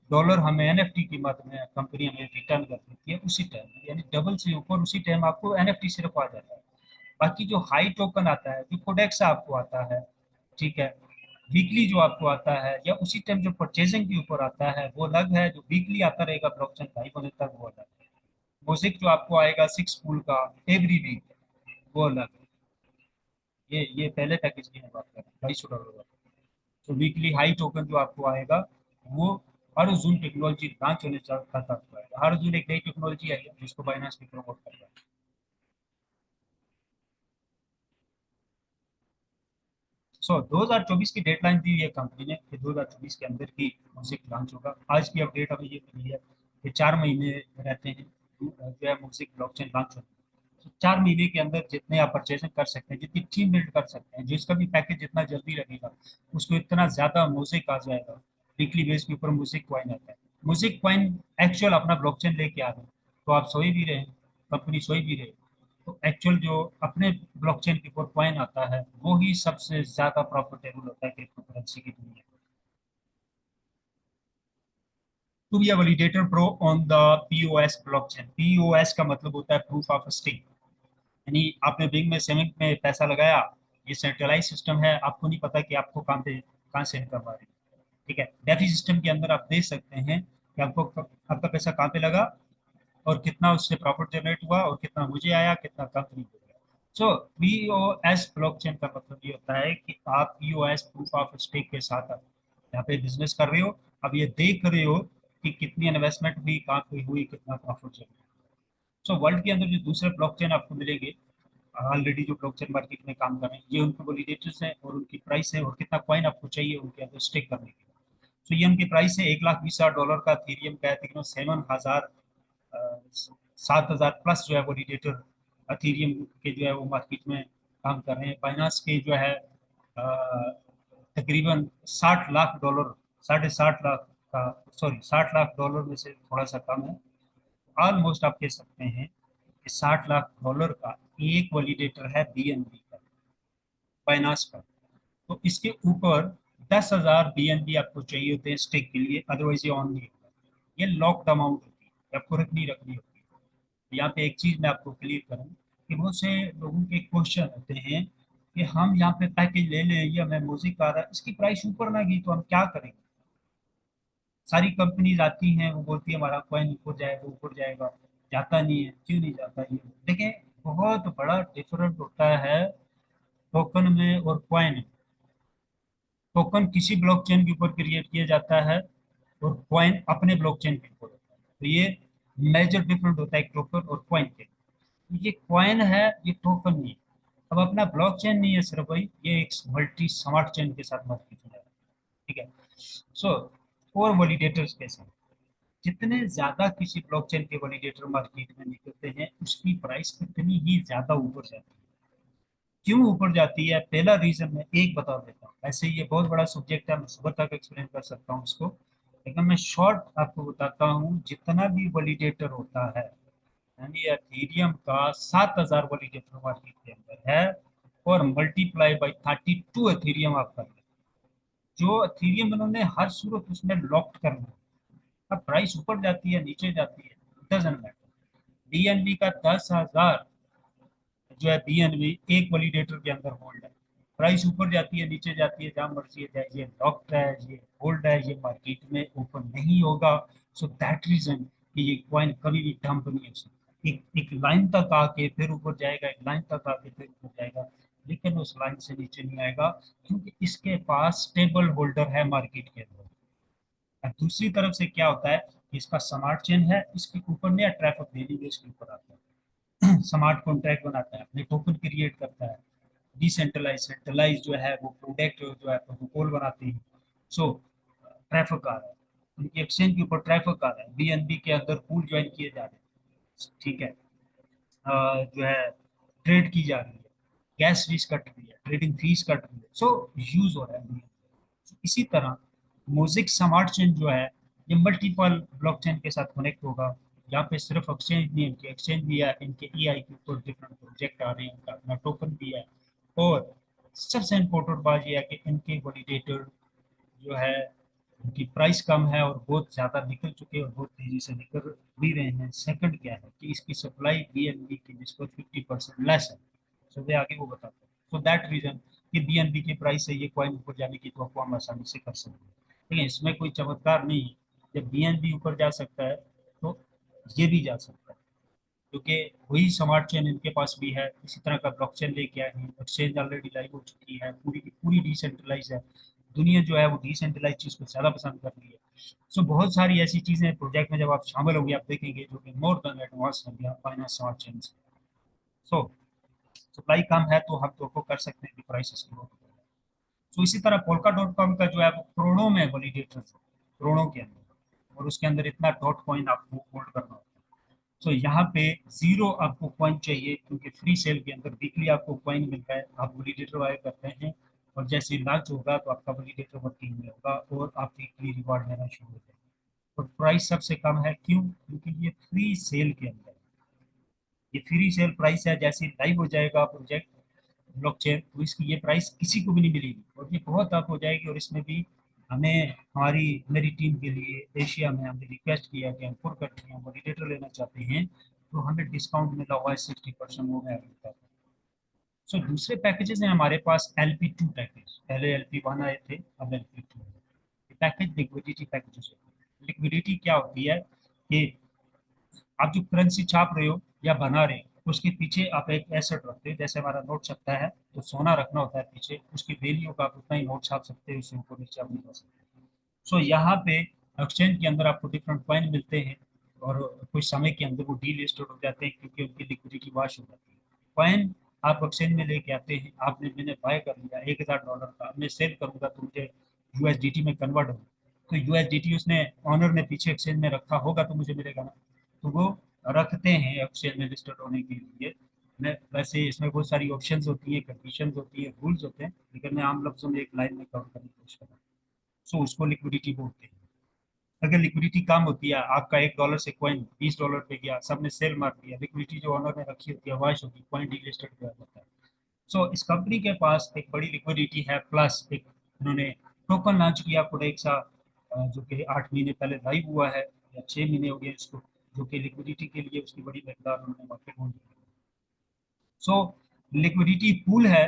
डॉलर हमें एनएफटी की मद में कंपनी हमें रिटर्न कर देती है उसी टाइम, यानी डबल से ऊपर उसी टाइम आपको एनएफटी सिर्फ आ जाता है। बाकी जो हाई टोकन आता है, जो कोडेक्स आपको आता है, ठीक है, वीकली जो आपको आता है, या उसी टाइम जो परचेजिंग के ऊपर आता है वो अलग है। जो वीकली आता रहेगा ब्लॉकचेन लाइव होने तक वो अलग है। म्यूजिक जो आपको आएगा 6 पूल का एवरी वीक, वो अलग है। ये पहले पैकेज की मैं बात कर रहा हूँ, $250 वाला। तो वीकली हाई टोकन जो आपको आएगा वो हर जून टेक्नोलॉजी लॉन्च होने का तक आएगा। हर जून एक नई टेक्नोलॉजी आई है जिसको बाइनांस भी प्रमोट कर रहा है। सो 2024 की डेडलाइन दी है कंपनी ने कि 2024 के अंदर ही म्यूजिक लॉन्च होगा। आज की अपडेट अभी ये मिली है कि 4 महीने रहते हैं जो है म्यूजिक ब्लॉकचेन लॉन्च होने। तो 4 महीने के अंदर जितने आप परचेजिंग कर सकते हैं, जितनी टीम बिल्ड कर सकते हैं, जिसका भी पैकेज जितना जल्दी लगेगा उसको इतना ज्यादा म्यूजिक आ जाएगा। वीकली बेस के ऊपर म्यूजिक क्वाइन आता है। म्यूजिक क्वाइन एक्चुअल अपना ब्लॉकचेन लेके आ रहे हैं, तो आप सोई भी रहे, कंपनी सोई भी रहे। तो एक्चुअल जो अपने ब्लॉकचेन के ऊपर कॉइन आता है वो ही सबसे ज्यादा प्रॉफिटेबल होता है क्रिप्टो करेंसी की दुनिया में। To be a validator pro on the POS blockchain, POS का मतलब होता है प्रूफ ऑफ स्टेक। यानी आपने बैंक में सेविंग में पैसा लगाया, ये सेंट्रलाइज सिस्टम है, आपको नहीं पता कि आपको कहाँ से इनकम आ रही है। ठीक है, डेफी सिस्टम के अंदर आप देख सकते हैं कि आपको आपका पैसा कहाँ पे लगा, और कितना उससे प्रॉफिट जनरेट हुआ, और कितना मुझे आया, कितना कंपनी को गया। सो पीओएस ब्लॉकचेन का मतलब ये होता है कि आप पीओएस प्रूफ ऑफ स्टेक के साथ आप यहाँ पे बिजनेस कर रहे हो। अब ये देख रहे हो कि कितनी इन्वेस्टमेंट हुई, कहाँ पे हुई, कितना प्रॉफिट जनरेट। सो वर्ल्ड के अंदर जो दूसरे ब्लॉकचेन आपको मिलेंगे, ऑलरेडी जो ब्लॉकचेन मार्केट में काम कर रहे हैं, ये उनके वैलिडेटर्स हैं और उनकी प्राइस है, और कितना कॉइन आपको चाहिए उनके अंदर स्टेक करने के लिए। तो ये उनकी प्राइस है $1,20,000 का। इथेरियम का है तकरीबन 7,000, 7,000 प्लस जो है वो रिलेटेड अथीरियम के जो है वो मार्केट में काम कर रहे हैं। बाइनांस के जो है तकरीबन $60 लाख, 60.5 लाख का, सॉरी $60 लाख में से थोड़ा सा कम है। ऑलमोस्ट आप कह सकते हैं कि $60 लाख का एक वैलिडेटर है बीएनबी का, बाइनांस का। तो इसके ऊपर 10,000 बीएनबी आपको चाहिए होते हैं स्टेक के लिए, अदरवाइज ये ऑन नहीं होगा। ये लॉक्ड अमाउंट होती है, आपको रखनी होती है। यहाँ पे एक चीज मैं आपको क्लियर करूँ कि बहुत से लोगों के क्वेश्चन होते हैं कि हम यहाँ पे पैकेज ले लें, या मैं म्यूजिक आ रहा है इसकी प्राइस ऊपर ना गई तो हम क्या करेंगे। सारी कंपनीज आती हैं, वो बोलती है हमारा कॉइन ऊपर जाएगा, ऊपर जाएगा, जाता नहीं है। क्यों नहीं जाता ये देखें, बहुत बड़ा डिफरेंट होता है टोकन में और कॉइन में। टोकन किसी ब्लॉकचेन के ऊपर क्रिएट किया जाता है, और कॉइन अपने ब्लॉकचेन के ऊपर होता है। तो ये मेजर डिफरेंट होता है एक टोकन और कॉइन के। ये कॉइन है, ये टोकन नहीं है। अब अपना ब्लॉकचेन नहीं है सिर्फ भाई, ये एक मल्टी स्मार्ट चेन के साथ मार्केट में है। ठीक है। सो और वैलिडेटर्स के साथ जितने ज्यादा किसी ब्लॉकचेन के वैलिडेटर मार्केट में निकलते हैं उसकी प्राइस उतनी ही ज्यादा ऊपर जाती है। क्यों ऊपर जाती है, पहला रीजन मैं एक बता देता हूँ। ऐसे ये बहुत बड़ा सब्जेक्ट है, मैं सुबह तक एक्सप्लेन कर सकता हूँ इसको, लेकिन मैं शॉर्ट आपको बताता हूँ। जितना भी वैलिडेटर होता है, यानी एथेरियम का 7,000 वैलिडेटर मार्केट के अंदर है, और मल्टीप्लाई बाई 32 एथेरियम आप कर लें। जो एथेरियम उन्होंने हर सूरत उसमें लॉक्ड करना है। अब प्राइस ऊपर जाती है नीचे जाती है, डजंट मैटर। बीएनबी का 10,000 जो है बीएनबी एक वैलिडेटर के अंदर होल्ड है। प्राइस ऊपर जाती है नीचे जाती है, जहां मर्जी है जाए, ये लॉक्ड है, ये होल्ड है, ये मार्केट में ओपन नहीं होगा। सो दैट रीजन कि ये कॉइन कभी भी डंप नहीं हो सकता। एक लाइन तक आके फिर ऊपर जाएगा, एक लाइन तक आके फिर ऊपर जाएगा, लेकिन उस लाइन से नीचे नहीं आएगा, क्योंकि इसके पास स्टेबल होल्डर है मार्केट के अंदर। और दूसरी तरफ से क्या होता है, इसका स्मार्ट चेन है, इसके ऊपर नया ट्रैफिक डेली बेस के ऊपर आता है। स्मार्ट कॉन्ट्रैक्ट बनाता है, अपने टोकन क्रिएट करता है। डिसेंट्रलाइज सेंट्रलाइज जो है वो प्रोडक्ट जो है प्रोटोकॉल बनाते हैं। सो ट्रैफिक आ रहा है, उनकी एक्सचेंज के ऊपर ट्रैफिक आ रहा है, बीएनबी के अंदर पूल ज्वाइन किए जा रहे हैं, ठीक है। जो है ट्रेड की जा रही है, गैस फीस कट रही है, ट्रेडिंग फीस कट रही है, सो यूज हो रहा है। इसी तरह मोजिक स्मार्ट चेन जो है, ये मल्टीपल ब्लॉकचेन के साथ कनेक्ट होगा। यहाँ पे सिर्फ एक्सचेंज नहीं, इनके एक्सचेंज भी है, इनके ईआई के ऊपर डिफरेंट प्रोजेक्ट आ रहे हैं, इनका अपना टोकन भी है। और सबसे इम्पोर्टेंट बात यह है कि इनके वैलिडेटर जो है, उनकी प्राइस कम है और बहुत ज़्यादा निकल चुके हैं और बहुत तेज़ी से निकल भी रहे हैं। सेकंड क्या है कि इसकी सप्लाई बीएनबी की निस्बत 50% लेस है। सो वे आगे वो बताते हैं। सो दैट रीजन कि बीएनबी के प्राइस से ये कॉइन ऊपर जाने की तो हम आसानी से कर सकते हैं। लेकिन इसमें कोई चमत्कार नहीं है, जब बीएनबी ऊपर जा सकता है तो ये भी जा सकता है, क्योंकि वही स्मार्ट चेन इनके पास भी है, इसी तरह का ब्लॉकचेन लेके आए हैं। एक्सचेंज ऑलरेडी लाइव हो चुकी है, पूरी की पूरी डिसेंट्रलाइज है। दुनिया जो है वो डिसेंट्रलाइज चीज को ज्यादा पसंद कर रही है। सो बहुत सारी ऐसी चीजें प्रोजेक्ट में जब आप शामिल होंगे, आप देखेंगे जो कि मोर देन एडवांस हो गया finance smart chain. So supply कम है तो हम तो कर सकते हैं कि प्राइसेस ग्रो हो। सो इसी तरह पोल्का डॉट कॉम का जो है वो करोड़ों में वैलिडेटर है, करोड़ों के अंदर, और उसके अंदर इतना डॉट कॉइन आपको होल्ड करना होता है। सो यहाँ पे जीरो आपको कॉइन चाहिए, क्योंकि फ्री सेल के अंदर वीकली आपको कॉइन मिलता है, आप वैलिडेटर वायर करते हैं, और जैसे ही लॉन्च होगा तो आपका वैलिडेटर वर्किंग में होगा और आप वीकली रिवॉर्ड लेना शुरू हो जाएंगे। और प्राइस सबसे कम है, क्यों? क्योंकि ये फ्री सेल के अंदर है। ये फ्री सेल प्राइस है, जैसे लाइव हो जाएगा प्रोजेक्ट ब्लॉकचेन तो इसकी ये प्राइस किसी को भी नहीं मिलेगी, और ये बहुत अप हो जाएगी। और इसमें भी हमें हमारी मेरी टीम के लिए एशिया में हमने रिक्वेस्ट किया कि हम फुल कंट्री हम वैलिडेटर लेना चाहते हैं, तो हमें डिस्काउंट मिला हुआ है 60%, वो मैं अभी बताता हूँ। सो दूसरे पैकेजेस हैं हमारे पास, LP2 पैकेज, पहले LP1 आए थे, अब LP2 पैकेज लिक्विडिटी पैकेजेस होते हैं। लिक्विडिटी क्या होती है कि आप जो करेंसी छाप रहे हो या बना रहे हो, उसके पीछे आप एक एसेट रखते हो, जैसे हमारा नोट छपता है तो सोना रखना होता है पीछे, उसकी वैल्यू का आप उतना ही नोट छाप सकते हो, उससे ऊपर नीचे आप नहीं कर सकते। सो यहाँ पे एक्सचेंज के अंदर आपको डिफरेंट कॉइन मिलते हैं, और कुछ समय के अंदर वो डीलिस्टेड हो जाते हैं, क्योंकि उनकी लिक्विडिटी वाश हो जाती है। कॉइन आप एक्सचेंज में लेके आते हैं, आपने मैंने बाय कर लिया $1,000 का, मैं सेल करूंगा तो मुझे यूएसडीटी में कन्वर्ट होगा, तो यूएसडीटी उसने ऑनर ने पीछे एक्सचेंज में रखा होगा तो मुझे मिलेगा ना। तो वो रखते हैं एक्सचेंज में लिस्टेड होने के लिए। मैं वैसे इसमें बहुत सारी ऑप्शंस होती है, कंडीशंस होती है, रूल्स होते हैं, लेकिन मैं आम लफ्जों में एक लाइन में कवर करने की कोशिश कर रहा हूँ। सो उसको लिक्विडिटी बोलते हैं। अगर लिक्विडिटी कम होती है, आपका $1 से कॉइन $20 पे गया, सबने सेल मार दिया, लिक्विडिटी जो ऑनर ने रखी होती है वाश होगी, कॉइन डीलिस्टेड हो जाता है। सो इस कंपनी के पास एक बड़ी लिक्विडिटी है, प्लस एक उन्होंने टोकन लॉन्च किया कोडेक्सा, जो कि 8 महीने पहले लाइव हुआ है, या 6 महीने हो गए इसको, जो कि लिक्विडिटी के लिए उसकी बड़ी मकदार उन्होंने मार्केट में। सो लिक्विडिटी पूल है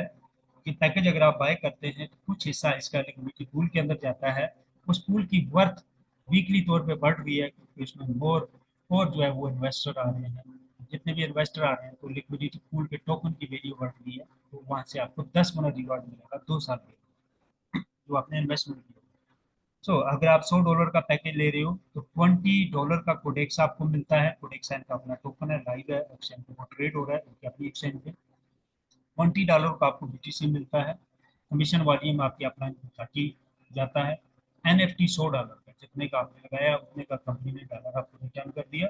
कि पैकेज अगर आप बाय करते हैं तो कुछ हिस्सा इसका लिक्विडिटी पूल के अंदर जाता है। उस पूल की वर्थ वीकली तौर पे बढ़ रही है, क्योंकि उसमें मोर और जो है वो इन्वेस्टर आ रहे हैं। जितने भी इन्वेस्टर आ रहे हैं तो लिक्विडिटी पूल के टोकन की वैल्यू बढ़ रही है, तो वहां से आपको 10 गुना रिवॉर्ड मिलेगा 2 साल में, जो आपने इन्वेस्टमेंट किया। सो अगर आप $100 का पैकेज ले रहे हो तो $20 का कोडेक्स आपको मिलता है। कोडेक्स का अपना टोकन है, लाइव है, एक्सचेंज पे वो ट्रेड हो रहा है, उनकी अपनी एक्सचेंज पे। $20 का आपको BTC मिलता है। कमीशन वॉल्यूम आपकी अपना काटी जाता है। NFT $100 का, जितने का आपने लगाया उतने का कंपनी ने डॉलर आपको रिटर्न कर दिया,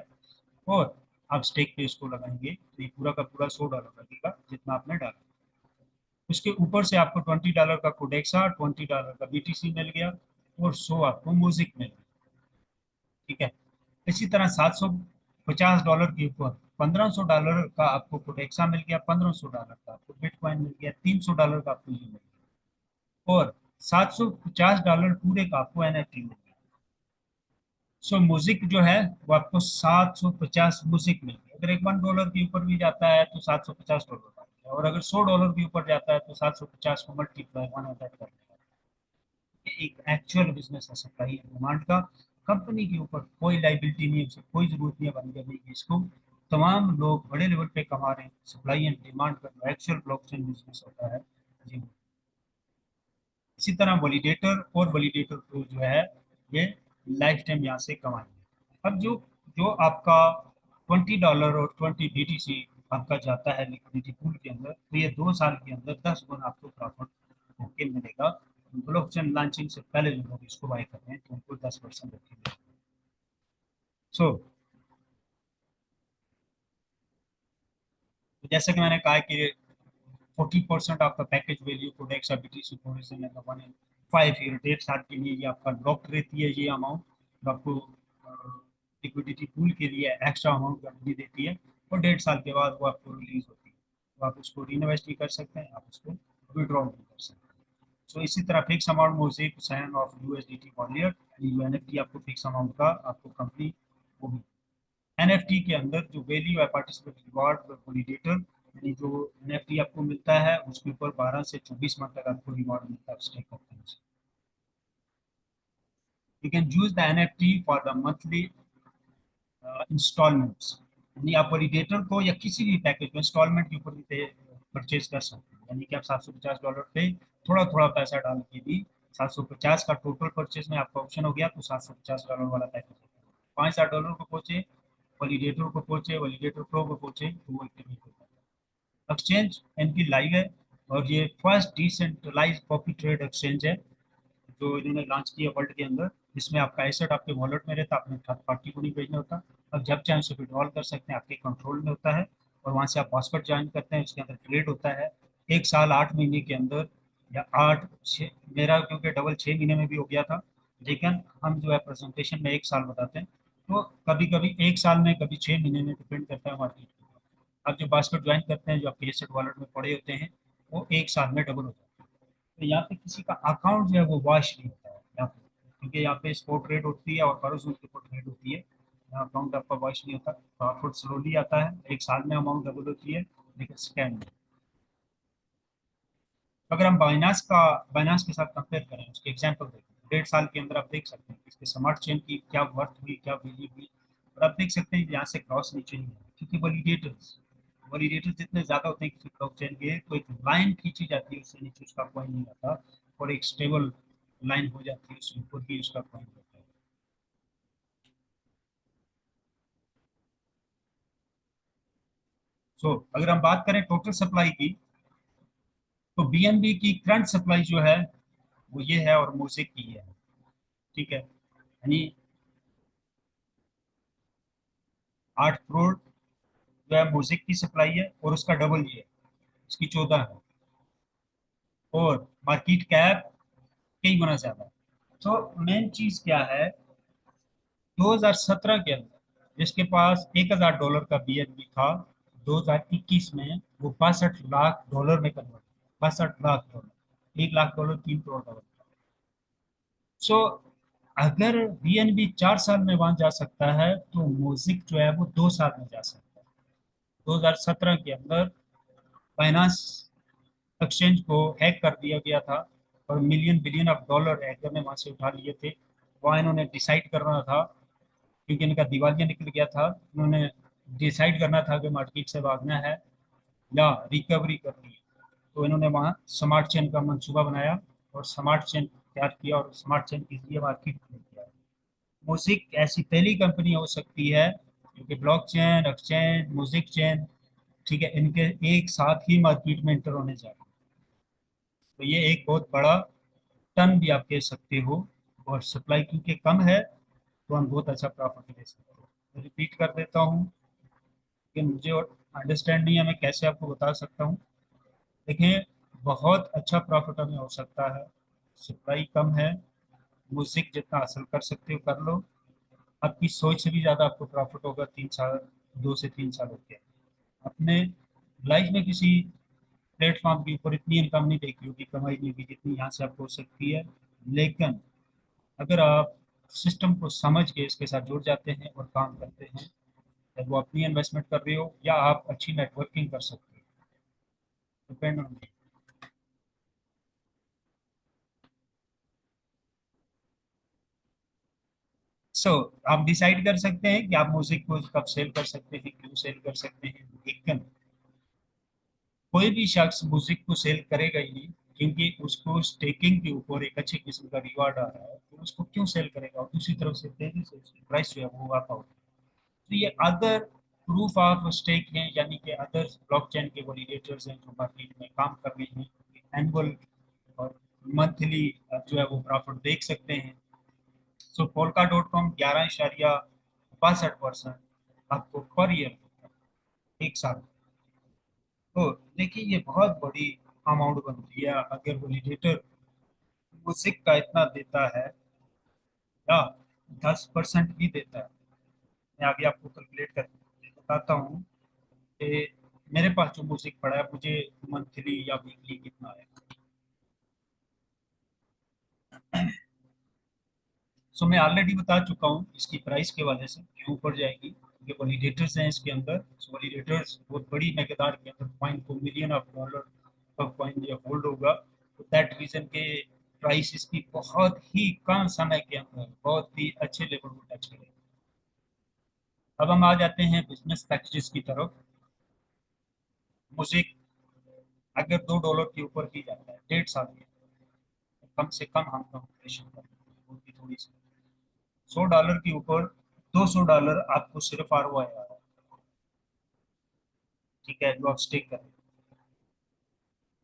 और आप स्टेक पे इसको लगाएंगे तो ये पूरा का पूरा $100 लगेगा जितना आपने डाला। उसके ऊपर से आपको $20 का कोडेक्सा, $20 का बीटीसी मिल गया, और 100 आपको म्यूजिक मिल गया। ठीक है। इसी तरह $750 के ऊपर $1500 का आपको कोडेक्सा मिल गया, $1500 का आपको बिटकॉइन मिल गया, $300 का आपको ये मिल गया, और $750 पूरे का आपको एनएफटी मिल गया। सो म्यूजिक जो है वो आपको 750 म्यूजिक मिल गया। अगर एक $1 के ऊपर भी जाता है तो $750 का है, और अगर $100 के ऊपर जाता है तो 750 को मल्टीप्लाई 100 कर देगा। ये एक एक्चुअल बिजनेस है सप्लाई एंड डिमांड का। कंपनी के ऊपर कोई लाइबिलिटी नहीं है, उसे कोई जरूरत नहीं है बंद करने की इसको। तमाम लोग बड़े लेवल पे कमा रहे हैं सप्लाई एंड डिमांड का जो एक्चुअल ब्लॉकचेन बिजनेस होता है। जी। इसी तरह वैलिडेटर और वैलिडेटर को जो है ये लाइफ टाइम यहाँ से कमाएंगे। अब जो जो आपका $20 और 20 BTC आपका जाता है लिक्विडिटी पूल के अंदर, तो ये 2 साल के अंदर 10 गुना आपको प्रॉफिट होके मिलेगा। ब्लॉकचेन लॉन्चिंग से पहले जो लोग इसको बाय कर रहे हैं तो उनको 10% रखेंगे। सो जैसे कि मैंने कहा कि 40% आपका package value products BTC provision है 1 5 ईयर, 1.5 साल के लिए ये आपका लॉक्ड रहती है। ये अमाउंट आपको लिक्विडिटी पूल के लिए एक्स्ट्रा अमाउंट कंपनी देती है, और 1.5 साल के बाद वो आपको रिलीज होती है। तो आप उसको रीइन्वेस्ट भी कर सकते हैं, आप उसको विड्रॉल भी कर सकते हैं। सो इसी तरह fix amount music sign of USDT वॉलियर यूएनएफटी आपको फिक्स अमाउंट का आपको कंपनी वो भी। एनएफटी के अंदर जो वैल्यू है पार्टिसिपेट रिवॉर्ड वैलिडेटर, यानी जो एनएफटी आपको मिलता है उसके ऊपर 12 से 24 मंथ तक आपको रिवॉर्ड मिलता है स्टेक करते हैं। You can use the NFT for the monthly installments, यानी आप वैलिडेटर को या किसी भी पैकेज में इंस्टॉलमेंट के ऊपर भी परचेज कर सकते हैं। यानी कि आप $750 पे थोड़ा थोड़ा पैसा डाल के भी 750 का टोटल परचेज में आपका ऑप्शन हो गया तो $750 वाला पैकेज $5000 को पहुंचे, वैलिडेटर को पहुंचे, वैलिडेटर प्रो को पहुंचे तो वो एक्टिवेट होता है। एक्सचेंज इनकी लाइव है, और ये first decentralise copy trade exchange है जो इन्होंने लॉन्च किया वर्ल्ड के अंदर। इसमें आपका एसेट आपके वॉलेट में रहता है, अपने थर्ड पार्टी को नहीं भेजना होता। अब जब चाहे उसे विड्रॉल कर सकते हैं, आपके कंट्रोल में होता है, और वहाँ से आप पासवर्ड ज्वाइन करते हैं, उसके अंदर ट्रेड होता है। 1 साल 8 महीने के अंदर, या 8 6, मेरा क्योंकि डबल 6 महीने में भी हो गया था, लेकिन हम जो है प्रेजेंटेशन में 1 साल बताते हैं। तो कभी कभी 1 साल में, कभी 6 महीने में, डिपेंड करता है मार्केट पर। आप जो पासवर्ड ज्वाइन करते हैं जो आपके एसेट वॉलेट में पड़े होते हैं, वो 1 साल में डबल हो जाते हैं। तो यहाँ पे किसी का अकाउंट जो है वो वॉश नहीं होता है यहाँ पे, क्योंकि यहाँ पे स्पॉट रेट होती है और भरोसे के ऊपर रेट होती है। यहाँ अकाउंट आपका वॉश नहीं होता, प्रॉफिट स्लोली आता है, 1 साल में अमाउंट डबल होती है, लेकिन स्कैम नहीं। अगर हम बाइनास के साथ कंपेयर करें, उसके एग्जाम्पल देखें, 1.5 साल के अंदर आप देख सकते हैं कि इसके स्मार्ट चेन की क्या वर्थ हुई, क्या वैल्यू हुई। और आप देख सकते हैं कि यहाँ से क्रॉस नीचे नहीं है, क्योंकि वैलिडेटर्स जितने ज्यादा होते हैं किसी ब्लॉकचेन के, तो एक लाइन खींची जाती है, उससे नीचे उसका कॉइन नहीं आता, और एक स्टेबल लाइन हो जाती है, उसके ऊपर भी उसका कॉइन होता है। सो अगर हम बात करें टोटल सप्लाई की, तो बीएनबी की करंट सप्लाई जो है वो ये है, और मोसिक की है। ठीक है, यानी 8 करोड़ जो है म्यूजिक की सप्लाई है, और उसका डबल ये है, उसकी 14 है, और मार्केट कैप कई गुना ज्यादा है। तो मेन चीज क्या है, 2017 के अंदर जिसके पास $1000 का बीएनबी था, 2021 में वो $62 लाख में कन्वर्ट, $62 लाख, $1 लाख 3 करोड़ का। सो अगर बीएनबी 4 साल में वहां जा सकता है, तो म्यूजिक जो है वो 2 साल में जा सकता है। 2017 के अंदर फाइनेंस एक्सचेंज को हैक कर दिया गया था, और million billion of dollar hacker ने वहां से उठा लिए थे। वहाँ इन्होंने डिसाइड करना था, क्योंकि इनका दिवालिया निकल गया था, इन्होंने डिसाइड करना था कि मार्केट से भागना है या रिकवरी करनी है। तो इन्होंने वहाँ स्मार्ट चेन का मंसूबा बनाया, और स्मार्ट चेन तैयार किया, और स्मार्ट चेन के लिए मार्केट में किया। म्यूजिक ऐसी पहली कंपनी हो सकती है क्योंकि ब्लॉकचेन, एक्सचेंज, म्यूजिक चेन, ठीक है, इनके एक साथ ही मार्केट में इंटर होने जा रहे हैं। तो ये एक बहुत बड़ा टर्न भी आप कह सकते हो, और सप्लाई क्योंकि कम है तो हम बहुत अच्छा प्रॉफिट ले सकते हैं। रिपीट कर देता हूँ कि मुझे अंडरस्टैंड नहीं है, मैं कैसे आपको बता सकता हूँ। देखिए, बहुत अच्छा प्रॉफिट हमें हो सकता है। सप्लाई कम है, म्यूजिक जितना हासिल कर सकते हो कर लो। आपकी सोच से भी ज़्यादा आपको प्रॉफिट होगा 3 साल, 2 से 3 साल होते हैं। अपने लाइफ में किसी प्लेटफॉर्म के ऊपर इतनी इनकम नहीं देखी होगी, कमाई नहीं होगी जितनी यहाँ से आपको हो सकती है। लेकिन अगर आप सिस्टम को समझ के इसके साथ जुड़ जाते हैं और काम करते हैं, चाहे वो अपनी इन्वेस्टमेंट कर रहे हो या आप अच्छी नेटवर्किंग कर सकते हो, डिपेंड ऑन। सो आप डिसाइड कर सकते हैं कि आप म्यूजिक को कब सेल कर सकते हैं, क्यों सेल कर सकते हैं। लेकिन कोई भी शख्स म्यूजिक को सेल करेगा ही नहीं, क्योंकि उसको स्टेकिंग के ऊपर एक अच्छे किस्म का रिवार्ड आ रहा है, तो उसको क्यों सेल करेगा। और दूसरी तरफ से तेजी से उसकी प्राइस जो है वो आप आउट। तो ये अदर प्रूफ ऑफ स्टेक हैं, यानी कि अदर ब्लॉकचेन के वैलिडेटर्स हैं जो मार्केट में काम कर रहे हैं। एनुअल और मंथली जो है वो प्रॉफिट देख सकते हैं। सो पोल्का डॉट कॉम 11.62% आपको पर ईयर, एक साल। तो देखिए ये बहुत बड़ी अमाउंट बनती है अगर वैलिडेटर म्यूजिक का इतना देता है, या 10% भी देता है। मैं आगे आपको कैलकुलेट करके बताता हूँ कि मेरे पास जो म्यूजिक पड़ा है मुझे मंथली या वीकली कितना है। सो मैं ऑलरेडी बता चुका हूँ इसकी प्राइस के वजह से क्यों ऊपर जाएगी। ये वैलिडेटर्स हैं इसके अंदर। सो वैलिडेटर्स बहुत बड़ी मकदार के अंदर कॉइन को मिलियन ऑफ डॉलर का कॉइन ये होल्ड होगा। तो दैट रीजन के प्राइस इसकी बहुत ही कम समय के अंदर बहुत ही अच्छे लेवल को टच करेगी। अब हम आ जाते हैं बिजनेस पैकेजेस की तरफ। म्यूजिक अगर $2 के ऊपर की जाता है 1.5 साल में, तो कम से कम हम कैलकुलेशन करें उनकी थोड़ी सी, $100 के ऊपर $200 आपको सिर्फ आर ओ आई आ रहा है। ठीक है, जो आप स्टेक करें।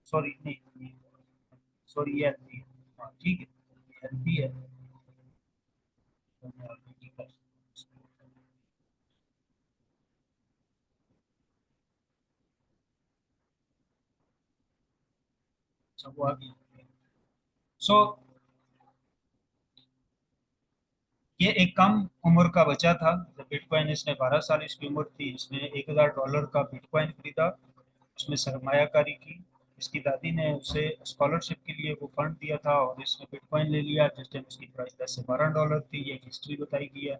सॉरी नहीं, सॉरी ये एल पी, हाँ ठीक है, एल पी है तो मैं already कर, सब वो आ गई। सो ये एक कम उम्र का बच्चा था जब बिटकॉइन, इसने 12 साल इसकी उम्र थी, इसने $1,000 का बिटकॉइन खरीदा, उसमें सरमायाकारी की। इसकी दादी ने उसे स्कॉलरशिप के लिए वो फंड दिया था और इसने बिटकॉइन ले लिया जिस टाइम उसकी प्राइस $10 से $12 थी। ये हिस्ट्री बताई गई है।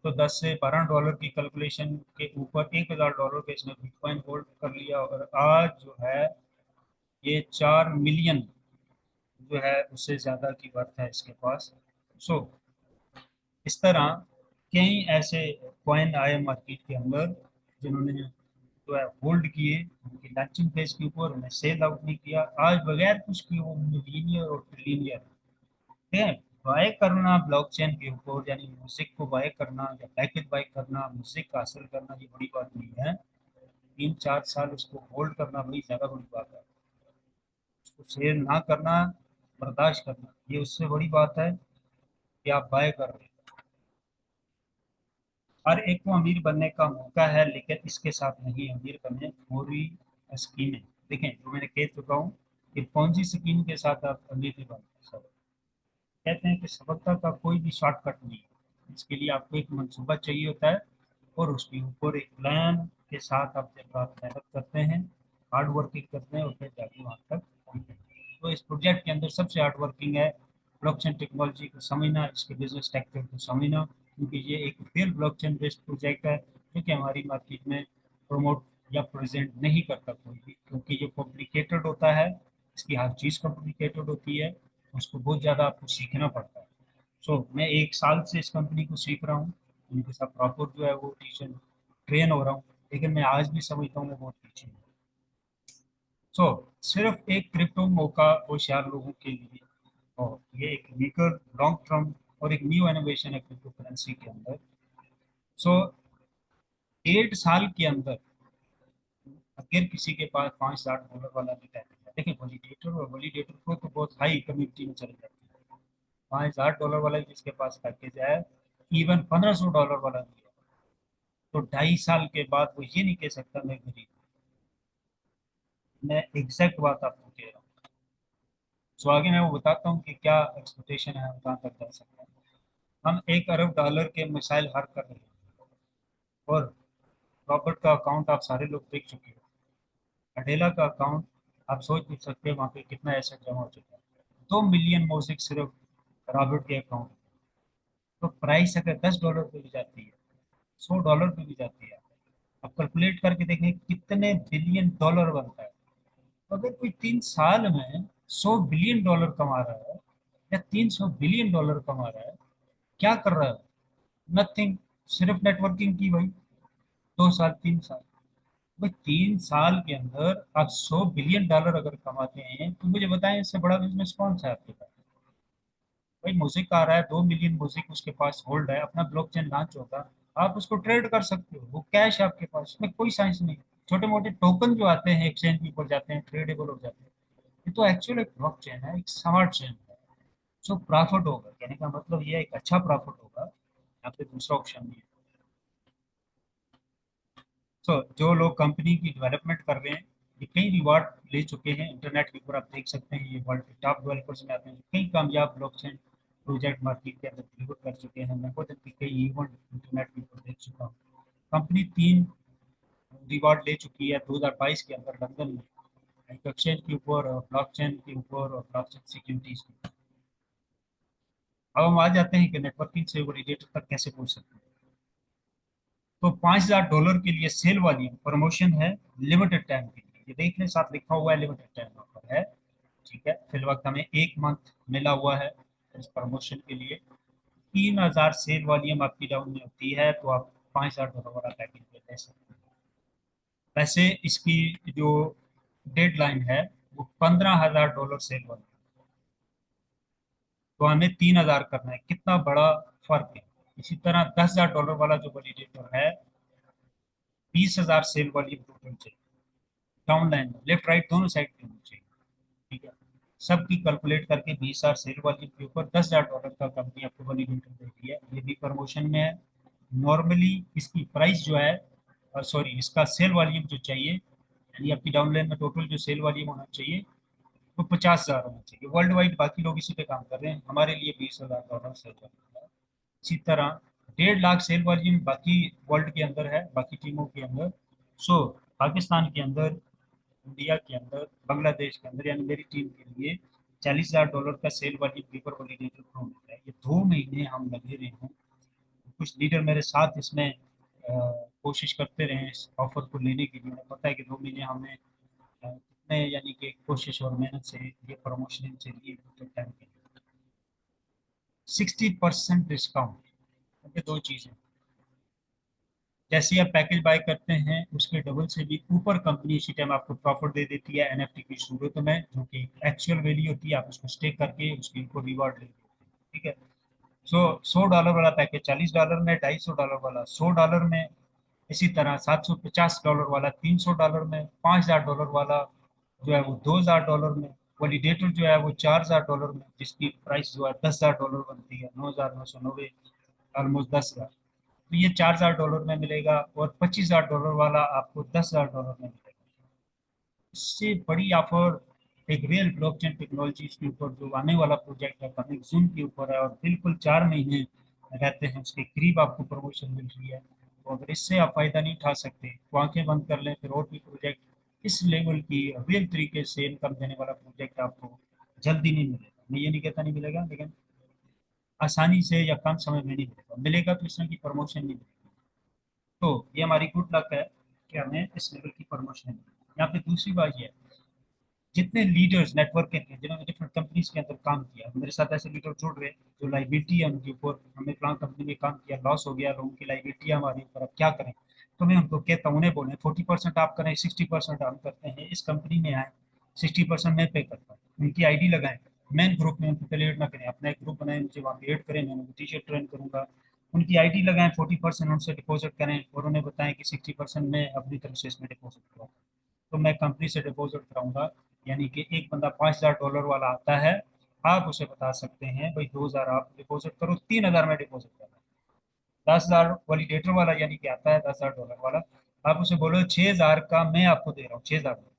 तो $10 से $12 की कैलकुलेशन के ऊपर $1,000 का इसने बिटकॉइन होल्ड कर लिया, और आज जो है ये 4 मिलियन जो है उससे ज़्यादा की वर्थ है इसके पास। सो इस तरह कई ऐसे कॉइन आए मार्केट के अंदर जिन्होंने जो है होल्ड किए, उनकी लॉन्चिंग फेज के ऊपर उन्हें सेल आउट नहीं किया, आज बगैर कुछ किए वो मिलीनियर और ट्रिलियनियर। ठीक है। बाय करना ब्लॉकचेन के ऊपर, यानी म्यूजिक को बाय करना या पैकेज बाय करना, म्यूजिक हासिल करना, ये बड़ी बात नहीं है। 3-4 साल उसको होल्ड करना बड़ी ज्यादा बड़ी बात है। उसको शेयर ना करना, बर्दाश्त करना, ये उससे बड़ी बात है कि आप बाय कर रहे हैं। हर एक को अमीर बनने का मौका है, लेकिन इसके साथ नहीं अमीर बने पूरी स्कीमें। देखें जो मैंने कह चुका हूँ कि कौन सी स्कीम के साथ आप अमीर नहीं बन सकते। कहते हैं कि सफलता का कोई भी शॉर्टकट नहीं है, इसके लिए आपको एक मंसूबा चाहिए होता है, और उसके ऊपर एक प्लान के साथ आप जब आप मेहनत करते हैं, हार्ड वर्किंग करते हैं, और फिर जाके वहाँ तक पहुँचते हैं। तो इस प्रोजेक्ट के अंदर सबसे हार्ड वर्किंग है ब्लॉकचेन टेक्नोलॉजी को समझना, इसके बिजनेस सेक्टर को समझना, क्योंकि ये एक रियल ब्लॉकचेन बेस्ड प्रोजेक्ट है जो कि हमारी मार्केट में प्रमोट या प्रेजेंट नहीं करता कोई भी, क्योंकि ये कॉम्प्लिकेटेड होता है। इसकी हर चीज़ कॉम्प्लिकेटेड होती है, उसको बहुत ज़्यादा आपको सीखना पड़ता है। सो मैं 1 साल से इस कंपनी को सीख रहा हूँ, उनके साथ प्रॉपर जो है वो टीचर ट्रेन हो रहा हूँ, लेकिन मैं आज भी समझता हूँ मैं बहुत पीछे हूँ। सो सिर्फ एक क्रिप्टो मौका होशियार लोगों के लिए, और ये एक लीगल लॉन्ग टर्म और एक न्यू इनोवेशन है क्रिप्टो करेंसी के अंदर। सो 1.5 साल के अंदर अगर किसी के पास $5-8 वाला भी पैकेज है, देखिए वैलिडेटर और वैलिडेटर को तो बहुत हाई कम्युनिटी में चले जाती है। $5-8 वाला भी जिसके पास पैकेज है, इवन $1,500 वाला भी है, तो 2.5 साल के बाद वो ये नहीं कह सकता मैं गरीब हूं। मैं एग्जैक्ट बात आपको कह रहा हूँ। सो आगे मैं वो बताता हूँ कि क्या एक्सपेक्टेशन है, हम कहाँ तक जा सकते हैं। हम 1 अरब डॉलर के मिसाइल हार कर रहे हैं, और रॉबर्ट का अकाउंट आप सारे लोग देख चुके हो। अडेला का अकाउंट आप सोच नहीं सकते वहाँ पे कितना एसेट जमा हो चुका है। 2 मिलियन मोजिक सिर्फ रॉबर्ट के अकाउंट। तो प्राइस अगर $10 पे भी जाती है, $100 पे भी जाती है, आप कैलकुलेट करके देखें कितने बिलियन डॉलर बनता है। अगर कोई 3 साल में $100 बिलियन कमा रहा है, या $300 बिलियन कमा रहा है, क्या कर रहा है? नथिंग। सिर्फ नेटवर्किंग की भाई, 2 साल 3 साल। भाई 3 साल के अंदर आप $100 बिलियन अगर कमाते हैं, तो मुझे बताएं इससे बड़ा बिजनेस कौन सा है आपके पास? भाई म्यूजिक आ रहा है, 2 मिलियन म्यूजिक उसके पास होल्ड है, अपना ब्लॉकचेन लॉन्च होगा, आप उसको ट्रेड कर सकते हो, वो कैश है आपके पास, इसमें कोई साइंस नहीं। छोटे मोटे टोकन जो आते हैं एक्सचेंज के ऊपर जाते हैं, ट्रेडेबल हो जाते हैं। ये तो एक्चुअल एक ब्लॉकचेन है, एक स्मार्ट चेन है। सो प्रॉफिट होगा, कहने का मतलब ये है, एक अच्छा प्रॉफिट होगा। यहाँ पे दूसरा ऑप्शन नहीं है। सो जो लोग कंपनी की डेवलपमेंट कर रहे हैं, ये कई रिवार्ड ले चुके हैं इंटरनेट के ऊपर, आप देख सकते हैं ये वर्ल्ड के टॉप डेवलपर्स में आते हैं। कई कामयाब ब्लॉकचेन प्रोजेक्ट मार्केट के अंदर डिलीवर कर चुके हैं। मैं खुद इनके कई इवेंट इंटरनेट के ऊपर देख चुका हूँ। कंपनी 3 रिवार्ड ले चुकी है 2022 के अंदर लंदन में, एक एक्सचेंज के ऊपर, ब्लॉकचेन के ऊपर और ब्लॉकचेन सिक्योरिटीज के ऊपर। अब हम आ जाते हैं कि नेटवर्किंग से वैलिडेटर तक कैसे पहुंच सकते हैं। तो $5,000 के लिए सेल वाली प्रमोशन है, लिमिटेड टाइम के लिए। ये देख लें, साथ लिखा हुआ है लिमिटेड टाइम ऑफर है। ठीक है, फिल वक्त हमें 1 मंथ मिला हुआ है इस प्रमोशन के लिए। 3,000 सेल वॉल्यूम आपकी डाउन में होती है, तो आप $5,000 वाला पैकेज ले सकते हैं। वैसे इसकी जो डेडलाइन है वो $15,000 सेल वाली, तो हमें 3,000 करना है। कितना बड़ा फर्क है। इसी तरह $10,000 वाला जो वैलिडेटर है, 20,000 सेल वाली टोटल चाहिए, डाउन लाइन में लेफ्ट राइट दोनों साइड पे होनी चाहिए। ठीक है, सबकी कैलकुलेट करके 20,000 सेल वाली के ऊपर $10,000 का कंपनी आपको वैलिडेटर दे रही है। ये भी प्रमोशन में है। नॉर्मली इसकी प्राइस जो है, सॉरी, इसका सेल वॉल्यूम जो चाहिए, यानी आपकी डाउनलाइन में टोटल जो सेल वॉल्यूम होना चाहिए वो 50,000 होना चाहिए वर्ल्ड वाइड। बाकी लोग इसी पे काम कर रहे हैं, हमारे लिए $20,000 सेल वॉल्यूम है। इसी तरह 1.5 लाख सेल वॉल्यूम बाकी वर्ल्ड के अंदर है, बाकी टीमों के अंदर। सो पाकिस्तान के अंदर, इंडिया के अंदर, बांग्लादेश के अंदर, यानी मेरी टीम के लिए $40,000 का सेल वाली पेपर वैलिडेटर प्रो मिलता है। ये 2 महीने हम लगे रहे हैं। कुछ लीडर मेरे साथ इसमें कोशिश करते रहे इस ऑफर को लेने के लिए। उन्हें पता है कि 2 महीने हमने कितने, यानी कि कोशिश और मेहनत से ये प्रमोशन चाहिए टाइम के लिए। 60% डिस्काउंट। ये दो चीज़ें, जैसे ही आप पैकेज बाय करते हैं उसके डबल से भी ऊपर कंपनी इसी टाइम आपको प्रॉफिट दे देती है एनएफटी की सूरत में, जो कि एक्चुअल वैल्यू होती है। आप उसको स्टेक करके उसकी उनको रिवॉर्ड ले लेते हैं। ठीक है। सो $100 वाला पैकेज $40 में, $250 वाला $100 में, इसी तरह $750 वाला $300 में, $5,000 वाला जो है वो $2,000 में, वैलिडेटर जो है वो $4,000 में, जिसकी प्राइस जो है $10,000 बनती है, 9,990, ऑलमोस्ट 10,000। तो ये $4,000 में मिलेगा, और $25,000 वाला आपको $10,000 में मिलेगा। इससे बड़ी ऑफर एक रियल ब्लॉकचेन टेक्नोलॉजी के ऊपर जो आने वाला प्रोजेक्ट है, कमिंग जून के ऊपर है, और बिल्कुल 4 महीने रहते हैं उसके करीब आपको प्रमोशन मिल रही है। तो अगर इससे आप फायदा नहीं उठा सकते तो आंखें बंद कर लें, फिर और भी प्रोजेक्ट इस लेवल की रियल तरीके से इनकम देने वाला प्रोजेक्ट आपको जल्दी नहीं मिलेगा। मैं ये नहीं कहता नहीं मिलेगा, लेकिन आसानी से या कम समय में नहीं मिलेगा। मिलेगा तो इस तरह की प्रमोशन नहीं मिलेगी। तो ये हमारी गुड लक है कि हमें इस लेवल की प्रमोशन मिली। यहाँ पे दूसरी बात ये है, जितने लीडर्स नेटवर्क के थे जिन्होंने डिफरेंट कंपनीज के अंदर काम किया, मेरे साथ ऐसे लीडर जुड़ रहे जो लाइबिलिटी है उनके ऊपर, हमने प्लान कंपनी में काम किया, लॉस हो गया, लोगों की लाइबिलिटी हमारे ऊपर, अब क्या करें? तो मैं उनको कहता हूँ, उन्हें बोले 40% आप करें, 60% हम करते हैं, इस कंपनी में आए, 60% मैं पे करता हूँ। उनकी आईडी लगाएं, मेन ग्रुप में उनको पहले ऐड ना करें, अपना एक ग्रुप बनाएं, मुझे वहाँ पे ऐड करें, मैं उनको टी शर्ट ट्रेन करूंगा। उनकी आईडी लगाएं, 40% उनसे डिपॉजिट करें, और उन्हें बताएं कि 60% में अपनी तरफ से इसमें डिपॉजिट करूँ। तो मैं कंपनी से डिपॉजिट कराऊंगा, यानी कि एक बंदा $5,000 वाला आता है, आप उसे बता सकते हैं भाई 2,000 आप डिपॉजिट करो, 3,000 में डिपॉजिट करना। 10,000 वैलिडेटर वाला यानी कि आता है $10,000 वाला, आप उसे बोलो 6,000 का मैं आपको दे रहा हूँ, 6,000,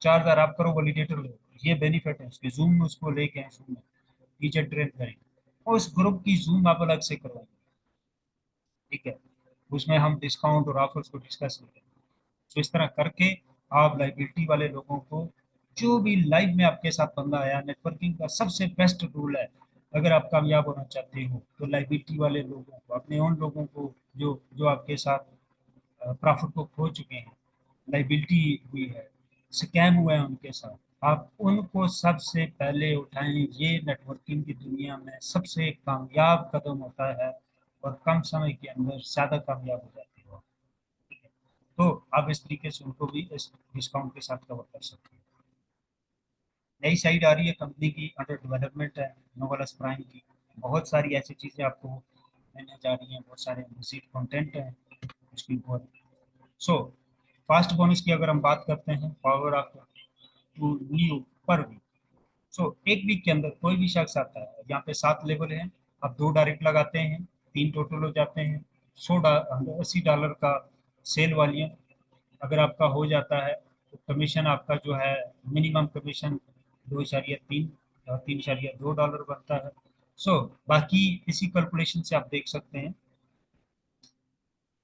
4000 आप करो, वैलिडेटर लो, ये बेनिफिट है उसके। जूम में उसको लेके हैं, जूम में टीचर ट्रेन करेंगे और उस ग्रुप की जूम आप अलग से करवाएंगे, ठीक है। उसमें हम डिस्काउंट और ऑफर्स को डिस्कस करेंगे। तो इस तरह करके आप लाइबिलिटी वाले लोगों को, जो भी लाइव में आपके साथ बंदा आया, नेटवर्किंग का सबसे बेस्ट रूल है, अगर आप कामयाब होना चाहते हो तो लाइबिलिटी वाले लोगों को, अपने उन लोगों को जो जो आपके साथ प्रॉफिट को खो चुके हैं, लाइबिलिटी हुई है, स्कैम हुआ है उनके साथ, आप उनको सबसे पहले उठाएं। ये नेटवर्किंग की दुनिया में सबसे कामयाब कदम होता है और कम समय के अंदर ज्यादा कामयाब हो जाते हो। तो आप इस तरीके से उनको भी इस डिस्काउंट के साथ कवर कर सकते हैं। नई साइट आ रही है कंपनी की, अंडर डेवलपमेंट है, नोवेलस प्राइम की। बहुत सारी ऐसी चीज़ें आपको मिलने जा रही हैं, बहुत सारे म्यूजिक कंटेंट हैं उसके ऊपर। सो फास्ट बोनस की अगर हम बात करते हैं, power of two new per week. So एक वीक के अंदर कोई भी शख्स आता है, यहाँ पे 7 लेवल हैं, आप 2 डायरेक्ट लगाते हैं, 3 टोटल हो जाते हैं। 80 डॉलर का सेल वॉल्यूम अगर आपका हो जाता है तो कमीशन आपका जो है, मिनिमम कमीशन 2.3 $3.2 बनता है। सो बाकी इसी कैलकुलेशन से आप देख सकते हैं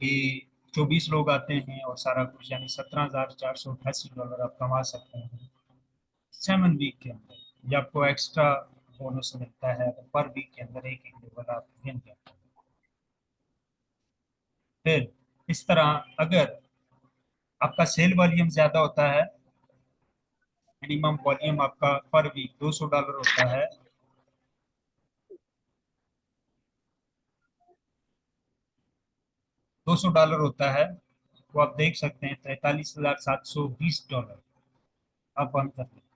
कि 24 लोग आते हैं और सारा कुछ, यानी $17,488 आप कमा सकते हैं 7 वीक के अंदर। ये आपको एक्स्ट्रा बोनस मिलता है अगर पर वीक के अंदर एक एक लेवल आप गेन करते हैं। फिर इस तरह अगर आपका सेल वॉल्यूम ज्यादा होता है, मिनिमम वॉल्यूम आपका पर वीक $200 होता है, $200 होता है, तो आप देख सकते हैं $43,720 आप अर्न कर लेते हैं।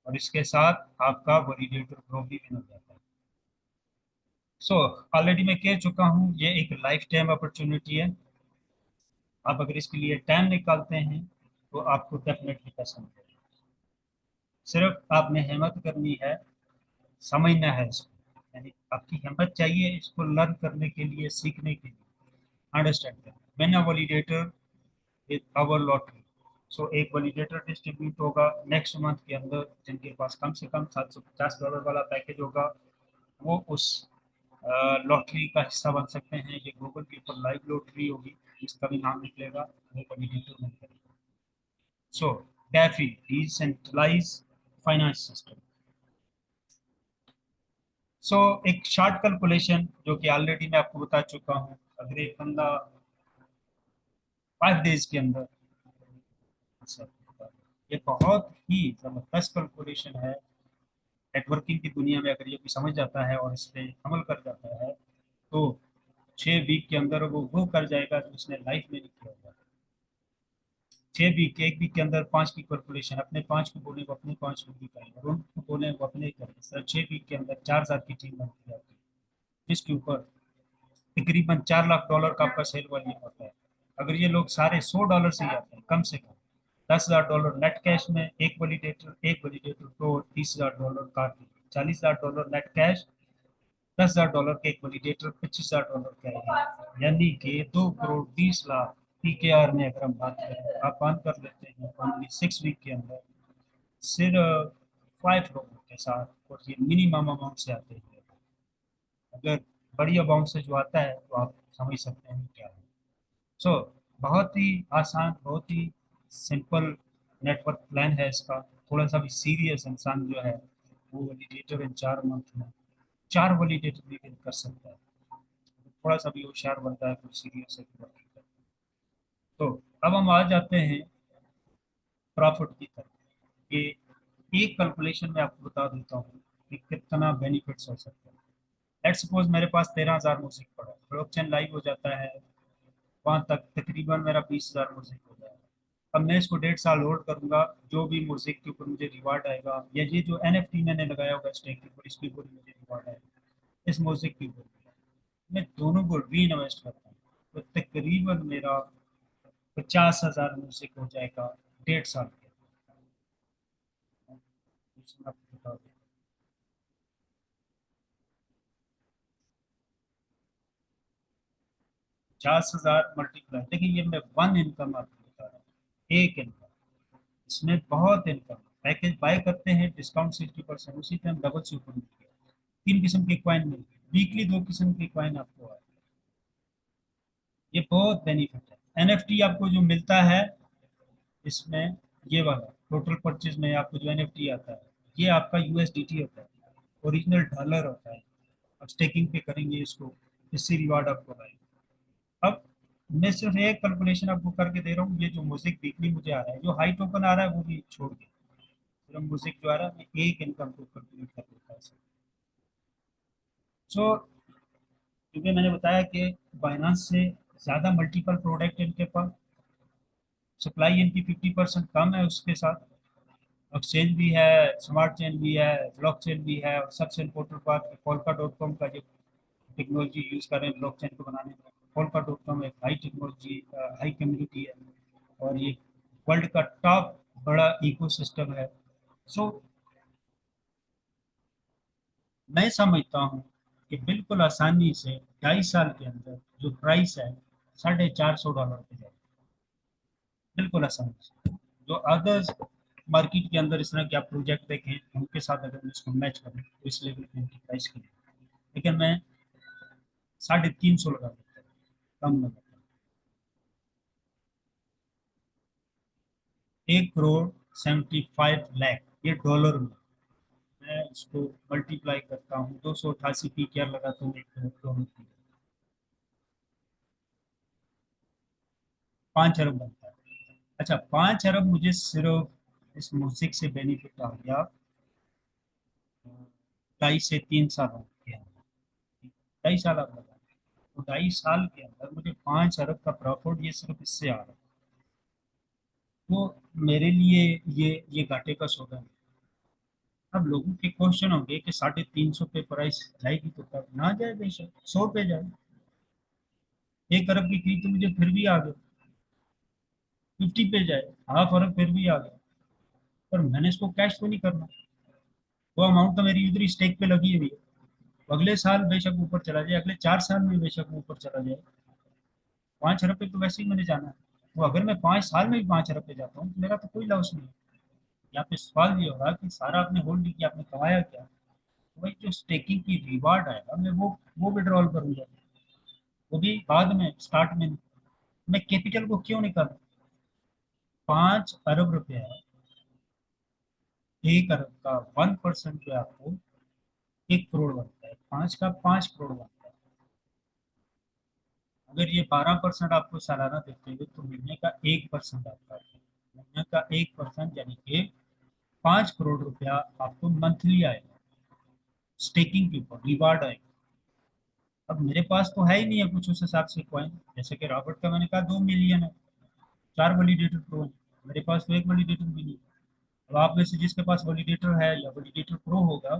और इसके साथ आपका वैलिडेटर प्रो भी मिल जाता है। सो ऑलरेडी मैं कह चुका हूँ, ये एक लाइफ टाइम अपॉर्चुनिटी है। आप अगर इसके लिए टाइम निकालते हैं तो आपको डेफिनेटली पसंद है। सिर्फ आपने हिम्मत करनी है, समझना है इसको, यानी आपकी हिम्मत चाहिए इसको लर्न करने के लिए, सीखने के लिए, अंडरस्टैंड करना। मैंने वैलिडेटर विद आवर लॉटरी। सो एक वैलिडेटर डिस्ट्रीब्यूट होगा नेक्स्ट मंथ के अंदर, जिनके पास कम से कम $750 वाला पैकेज होगा, वो उस लॉटरी का हिस्सा बन सकते हैं। ये गूगल के ऊपर लाइव लॉटरी होगी, जिसका भी नाम निकलेगा वो वैलिडेटर में करेगा। सो डेफी डिसेंट्रलाइज फाइनेंस सिस्टम। सो एक शॉर्ट कैलकुलेशन जो कि ऑलरेडी मैं आपको बता चुका हूँ, अगर एक बंदा 5 डेज के अंदर, ये बहुत ही जबरदस्त कैलकुलेशन है। नेटवर्किंग की दुनिया में अगर ये कोई समझ जाता है और इस पर अमल कर जाता है तो 6 वीक के अंदर वो कर जाएगा जो उसने लाइफ में नहीं किया होगा। 6 वीक, एक वीक के अंदर 5 की कैलकुलेशन, अपने 5 को बोले वो अपने 5 को भी करेंगे और उनको बोले वो अपने करेंगे। सर 6 वीक के अंदर 4,000 की टीम बनती जाती है, जिसके ऊपर तकरीबन $4 लाख का आपका सेल वॉल्यूम होता है। अगर ये लोग सारे $100 से ही आते हैं, कम से कम $10,000 नेट कैश में, एक वैलिडेटर तो $30,000 का, $40,000 नेट कैश, $10,000 के एक वैलिडेटर, $25,000 का है, यानी कि 2 करोड़ 20 लाख PKR में अगर हम बात करें आप बंद कर लेते हैं ओनली 6 वीक के अंदर, सिर्फ 5 लोगों के साथ। और ये मिनिमम अमाउंट से आते हैं, अगर बड़ी अमाउंट से जो आता है तो आप समझ सकते हैं क्या है। सो बहुत ही आसान, बहुत ही सिंपल नेटवर्क प्लान है इसका। थोड़ा सा भी सीरियस इंसान जो है वो वैलिडेटर इन 4 मंथ में 4 वैलिडेटर भी कर सकता है। थोड़ा सा भी होशियार बनता है तो सीरियस है तो working करता है। तो अब हम आ जाते हैं प्रॉफिट की तरफ, कि एक कैलकुलेशन में आपको बता देता हूँ कि कितना बेनिफिट्स हो सकते हैं। लेट्स सपोज मेरे पास 13,000 म्यूजिक पड़ा है, ब्लॉकचेन लाइव हो जाता है, वहां तक तकरीबन मेरा 20,000 म्यूजिक हो जाएगा। अब मैं इसको 1.5 साल होल्ड करूंगा, जो भी म्यूजिक के ऊपर मुझे रिवार्ड आएगा, या ये जो NFT मैंने लगाया होगा स्टेक के ऊपर, इसके ऊपर मुझे रिवार्ड आएगा, इस म्यूजिक के ऊपर मैं दोनों को री इन्वेस्ट करता हूँ, तो तकरीबन मेरा 50,000 म्यूजिक हो जाएगा 1.5 साल के अंदर। इसमें आपको बता दें, 50,000 मल्टीप्लाई, देखिए ये मैं वन इनकम आपको बता रहा हूँ, एक इनकम। इसमें बहुत इनकम। पैकेज बाय करते हैं डिस्काउंट 60%, उसी टाइम डबल से ऊपर मिलती है। 3 किस्म के कॉइन मिलते हैं वीकली, 2 किस्म के कॉइन आपको आए। ये बहुत बेनिफिट है। एनएफटी आपको जो मिलता है इसमें, ये वाला टोटल परचेज में आपको जो एनएफटी आता है, ये आपका यूएसडीटी होता है, ओरिजिनल डॉलर होता है। अब स्टेकिंग पे करेंगे इसको, इससे रिवार्ड आपको आएगा। अब मैं सिर्फ एक कैलकुलेशन आपको करके दे रहा हूँ। ये जो म्यूजिक वीकली मुझे आ रहा है, जो हाई टोकन आ रहा है वो भी छोड़ के, सिर्फ म्यूजिक जो आ रहा है मैं एक इनकम को कैलकुलेट कर देता है। सो क्योंकि मैंने बताया कि बाइनांस से ज़्यादा मल्टीपल प्रोडक्ट इनके पास, सप्लाई इनकी 50% कम है, उसके साथ एक्सचेंज भी है, स्मार्ट चेन भी है, ब्लॉक चेन भी है, और सबसे इम्पोर्टेंट बात पोल्का डॉट कॉम का जो टेक्नोलॉजी यूज़ कर रहे हैं ब्लॉक चेन को बनाने में। पोल्का डॉट कॉम एक हाई टेक्नोलॉजी, हाई कम्युनिटी है, और ये वर्ल्ड का टॉप बड़ा इकोसिस्टम है। सो मैं समझता हूँ कि बिल्कुल आसानी से 2.5 साल के अंदर जो प्राइस है $450 पे जाए, बिल्कुल आसानी से। जो अदर्स मार्केट के अंदर इस तरह के आप प्रोजेक्ट देखें, उनके साथ अगर मैं इसको मैच करूँ तो इस लेवल पे उनकी प्राइस की, लेकिन मैं 350 लगा देता हूँ, कम लगा। 1 करोड़ 75 लाख, ये डॉलर में। मैं इसको मल्टीप्लाई करता हूँ, 288 पी क्या लगाता हूँ 1 करोड़ की, 5 अरब बनता है। अच्छा, 5 अरब मुझे सिर्फ इस म्यूजिक से बेनिफिट आ गया 2.5 से 3 साल के अंदर। 2.5 साल आप लगा, तो 2.5 साल के अंदर मुझे 5 अरब का प्रॉफिट ये सिर्फ इससे आ रहा है। तो मेरे लिए ये घाटे का सौदा नहीं। अब लोगों के क्वेश्चन होंगे कि 350 पे प्राइस जाएगी तो तब ना जाए, बेशक 100 पे जाए। 1 अरब की खरीद तो मुझे फिर भी आ गई, 50 पे जाए, हाफ अरब फिर भी आ गया, पर मैंने इसको कैश तो नहीं करना। वो अमाउंट तो मेरी उधर स्टेक पे लगी हुई है। अगले साल बेशक ऊपर चला जाए, अगले 4 साल में बेशक ऊपर चला जाए, 5 अरब पे तो वैसे ही मैंने जाना है। तो अगर मैं 5 साल में भी 5 अरब पे जाता हूँ तो मेरा तो कोई लॉस नहीं है। यहाँ पे सवाल ये होगा कि सारा आपने होल्ड किया, आपने कमाया क्या? तो भाई जो स्टेकिंग की रिवार्ड आएगा मैं वो विड्रॉल करूंगा, वो भी बाद में, स्टार्ट में नहीं। मैं कैपिटल को क्यों नहीं कर रहा? 5 अरब रुपया है, 1 अरब का 1% जो है आपको 1 करोड़ बनता है, 5 का 5 करोड़ बनता है। अगर ये 12% आपको सालाना देते हुए तो महीने का 1% आता है। महीने का 1% यानी कि 5 करोड़ रुपया आपको मंथली आएगा, स्टेकिंग के ऊपर रिवार्ड आएगा। अब मेरे पास तो है ही नहीं है कुछ उस हिसाब से कॉइन, जैसे कि रॉबर्ट का मैंने कहा 2 मिलियन है, 4 वैलिडेटर प्रो है, मेरे पास तो एक वैलिडेटर भी नहीं। अब आप में से जिसके पास वैलिडेटर है या वैलिडेटर प्रो होगा,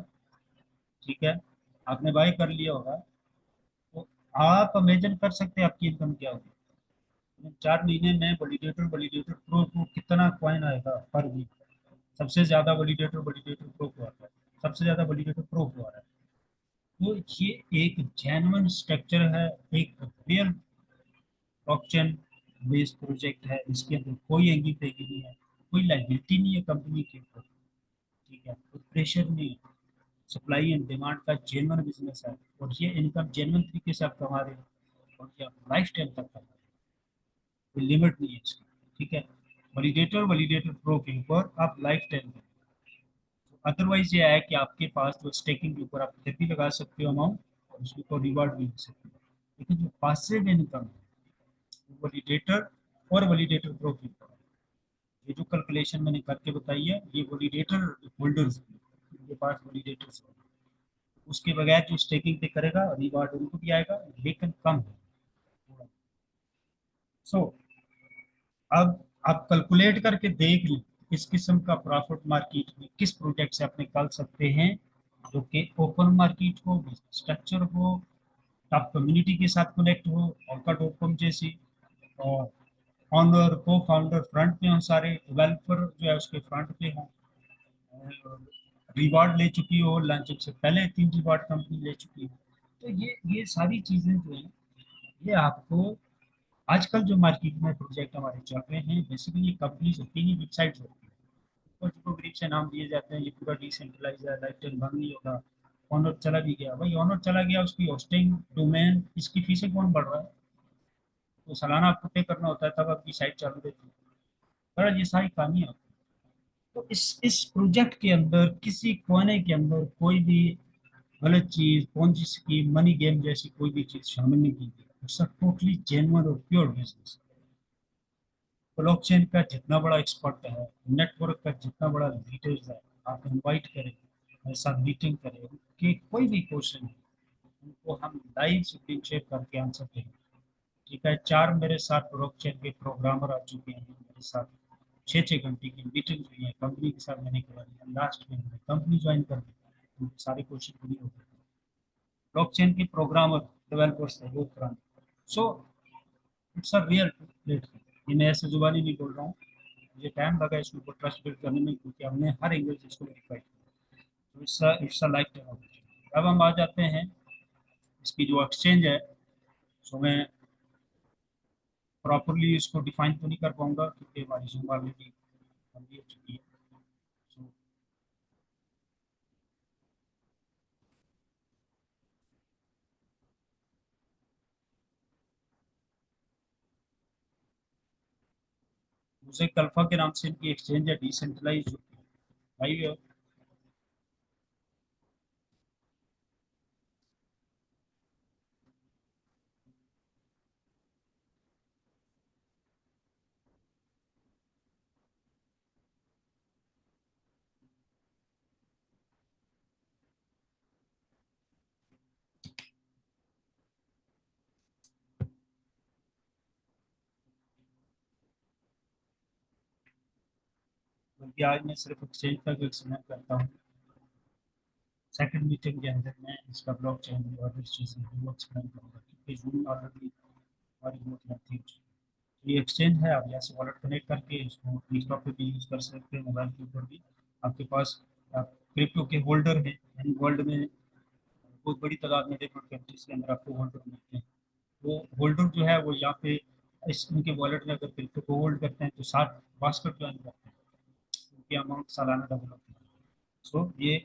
ठीक है, आपने बाय कर लिया होगा, तो आप इमेजिन कर सकते हैं आपकी इनकम क्या होगी। 4 महीने में वैलिडेटर वैलिडेटर प्रो को कितना कॉइन आएगा पर वीक। सबसे ज्यादा वैलिडेटर वैलिडेटर प्रो को आता है, सबसे ज्यादा वैलिडेटर प्रो को आ रहा है। तो ये एक जेन्युइन स्ट्रक्चर है, एक रियल ब्लॉकचेन बेस्ड प्रोजेक्ट है। इसके अंदर कोई एंगी फेंगी नहीं है, कोई लाइबिलिटी नहीं है कंपनी के ऊपर, ठीक है, कोई प्रेशर नहीं है। सप्लाई एंड डिमांड का जेन्युइन बिजनेस है, और ये इनकम जेन्युइन तरीके से आप कमा रहे हो, और ये आप लाइफ टाइम तक कमा रहे हो, कोई लिमिट नहीं है इसकी, ठीक है। वैलिडेटर वैलिडेटर प्रो के ऊपर आप लाइफ टाइम, अदरवाइज ये है कि आपके पास जो स्टेकिंग के ऊपर आप फिर भी लगा सकते हो अमाउंट, और उसके ऊपर रिवार्ड भी मिल सकते हो। लेकिन जो पासिव इनकम है वैलिडेटर और वैलिडेटर प्रो के ऊपर है। ये जो कैलकुलेशन मैंने करके बताई है ये वैलिडेटर होल्डर्स, उनके पास वैलिडेटर्स है, उसके बगैर जो स्टेकिंग पे करेगा रिवार्ड उनको भी आएगा, लेकिन कम है। सो अब आप कैलकुलेट करके देख लें किस किस्म का प्रॉफिट मार्केट में किस प्रोजेक्ट से आप निकाल सकते हैं, जो कि ओपन मार्केट हो, स्ट्रक्चर हो, आप कम्युनिटी के साथ कनेक्ट हो, ऑल्का डॉट कॉम जैसी, और ऑनर को फाउंडर फ्रंट पे हो, सारे डेवलपर जो है उसके फ्रंट पे हो, रिवार्ड ले चुकी हो, लॉन्चिंग से पहले 3 रिवार्ड कंपनी ले चुकी हो। तो ये सारी चीजें जो है, ये आपको आजकल जो मार्केट में प्रोजेक्ट हमारे चल रहे हैं, बेसिकली कंपनीज होती हैं, वेबसाइट होती है, को ग्रीक से नाम दिए जाते हैं, ये पूरा डिसेंट्रलाइज है, लाइफ टाइम बंद नहीं होगा। ऑनर चला भी गया भाई, ऑनर चला गया, उसकी होस्टिंग डोमेन, इसकी फीसें कौन बढ़ रहा है? तो सालाना आपको पे करना होता है, तब आपकी साइट चालू रहती है। बड़ा ये सारी कहानियाँ। तो इस प्रोजेक्ट के अंदर किसी कोने के अंदर कोई भी गलत चीज, पॉन्जी स्कीम, मनी गेम जैसी कोई भी चीज शामिल नहीं की गई। इट्स टोटली जेन्युइन और प्योर बिजनेस। ब्लॉकचेन का जितना बड़ा एक्सपर्ट है, नेटवर्क का जितना बड़ा लीडर्स है, आप इनवाइट करें, मेरे साथ मीटिंग करें, कि कोई भी क्वेश्चन है उनको हम लाइव स्क्रीन शेयर करके आंसर देंगे। ठीक है, 4 मेरे साथ ब्लॉकचेन के प्रोग्रामर आ चुके हैं मेरे साथ, 6 6 घंटे की मीटिंग हुई है, कंपनी के साथ मैंने करवाई है, लास्ट में मैंने कंपनी ज्वाइन कर दी, उनके सारे क्वेश्चन पूरी हो गए। ब्लॉकचेन के प्रोग्रामर, डेवलपर्स है वो कराने। So it's a real platform, ये मैं ऐसे जुबानी नहीं बोल रहा हूँ। मुझे टाइम लगा इसके ऊपर ट्रस्ट बिल्ड करने में, क्योंकि हमने हर एंगल से इसको वेरीफाई किया। तो it's a life time opportunity. अब हम आ जाते हैं इसकी जो एक्सचेंज है। सो मैं प्रॉपरली इसको डिफाइन तो नहीं कर पाऊंगा, क्योंकि हमारी जूम ऑलरेडी लंबी हो चुकी है। सो मुझे कल्फा के नाम से इनकी एक्सचेंज है, डिसेंट्रलाइज भाई। बल्कि आज मैं सिर्फ एक्सचेंज तक एक्सप्लेन करता हूँ, सेकंड मीटिंग के अंदर मैं इसका ब्लॉक चेन और इस चीज़ को एक्सप्लेन करूँगा, क्योंकि जूम ऑलरेडी हमारी बहुत लेंथी हो चुकी है। ये एक्सचेंज है, आप यहाँ से वॉलेट कनेक्ट करके इसको डेस्कटॉप पे भी यूज़ कर सकते हैं, मोबाइल के ऊपर भी। आपके पास क्रिप्टो के होल्डर हैं, यानी वर्ल्ड में बहुत बड़ी तादाद में डिफरेंट कंट्रीज के अंदर आपको होल्डर मिलते हैं। वो होल्डर जो है वो यहाँ पे इस उनके वॉलेट में अगर क्रिप्टो को होल्ड करते हैं तो 60 बास्केट ज्वाइन करते हैं, उनकी अमाउंट सालाना डबल होती है। सो ये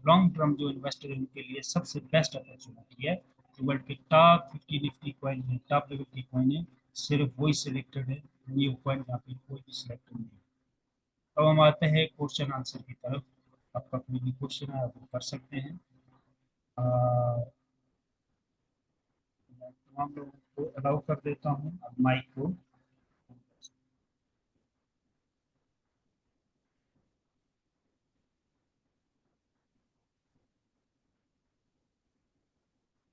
लॉन्ग टर्म जो इन्वेस्टर है उनके लिए सबसे बेस्ट अपॉर्चुनिटी है। जो वर्ल्ड के टॉप 50 निफ्टी कॉइन है, टॉप लेवल की कॉइन है, सिर्फ वही सिलेक्टेड है, न्यू कॉइन यहाँ पे कोई भी सिलेक्टेड नहीं है। अब हम आते हैं क्वेश्चन आंसर की तरफ। आपका कोई भी क्वेश्चन है आप वो कर सकते हैं। मैं तमाम लोगों को अलाउ कर देता हूँ माइक को।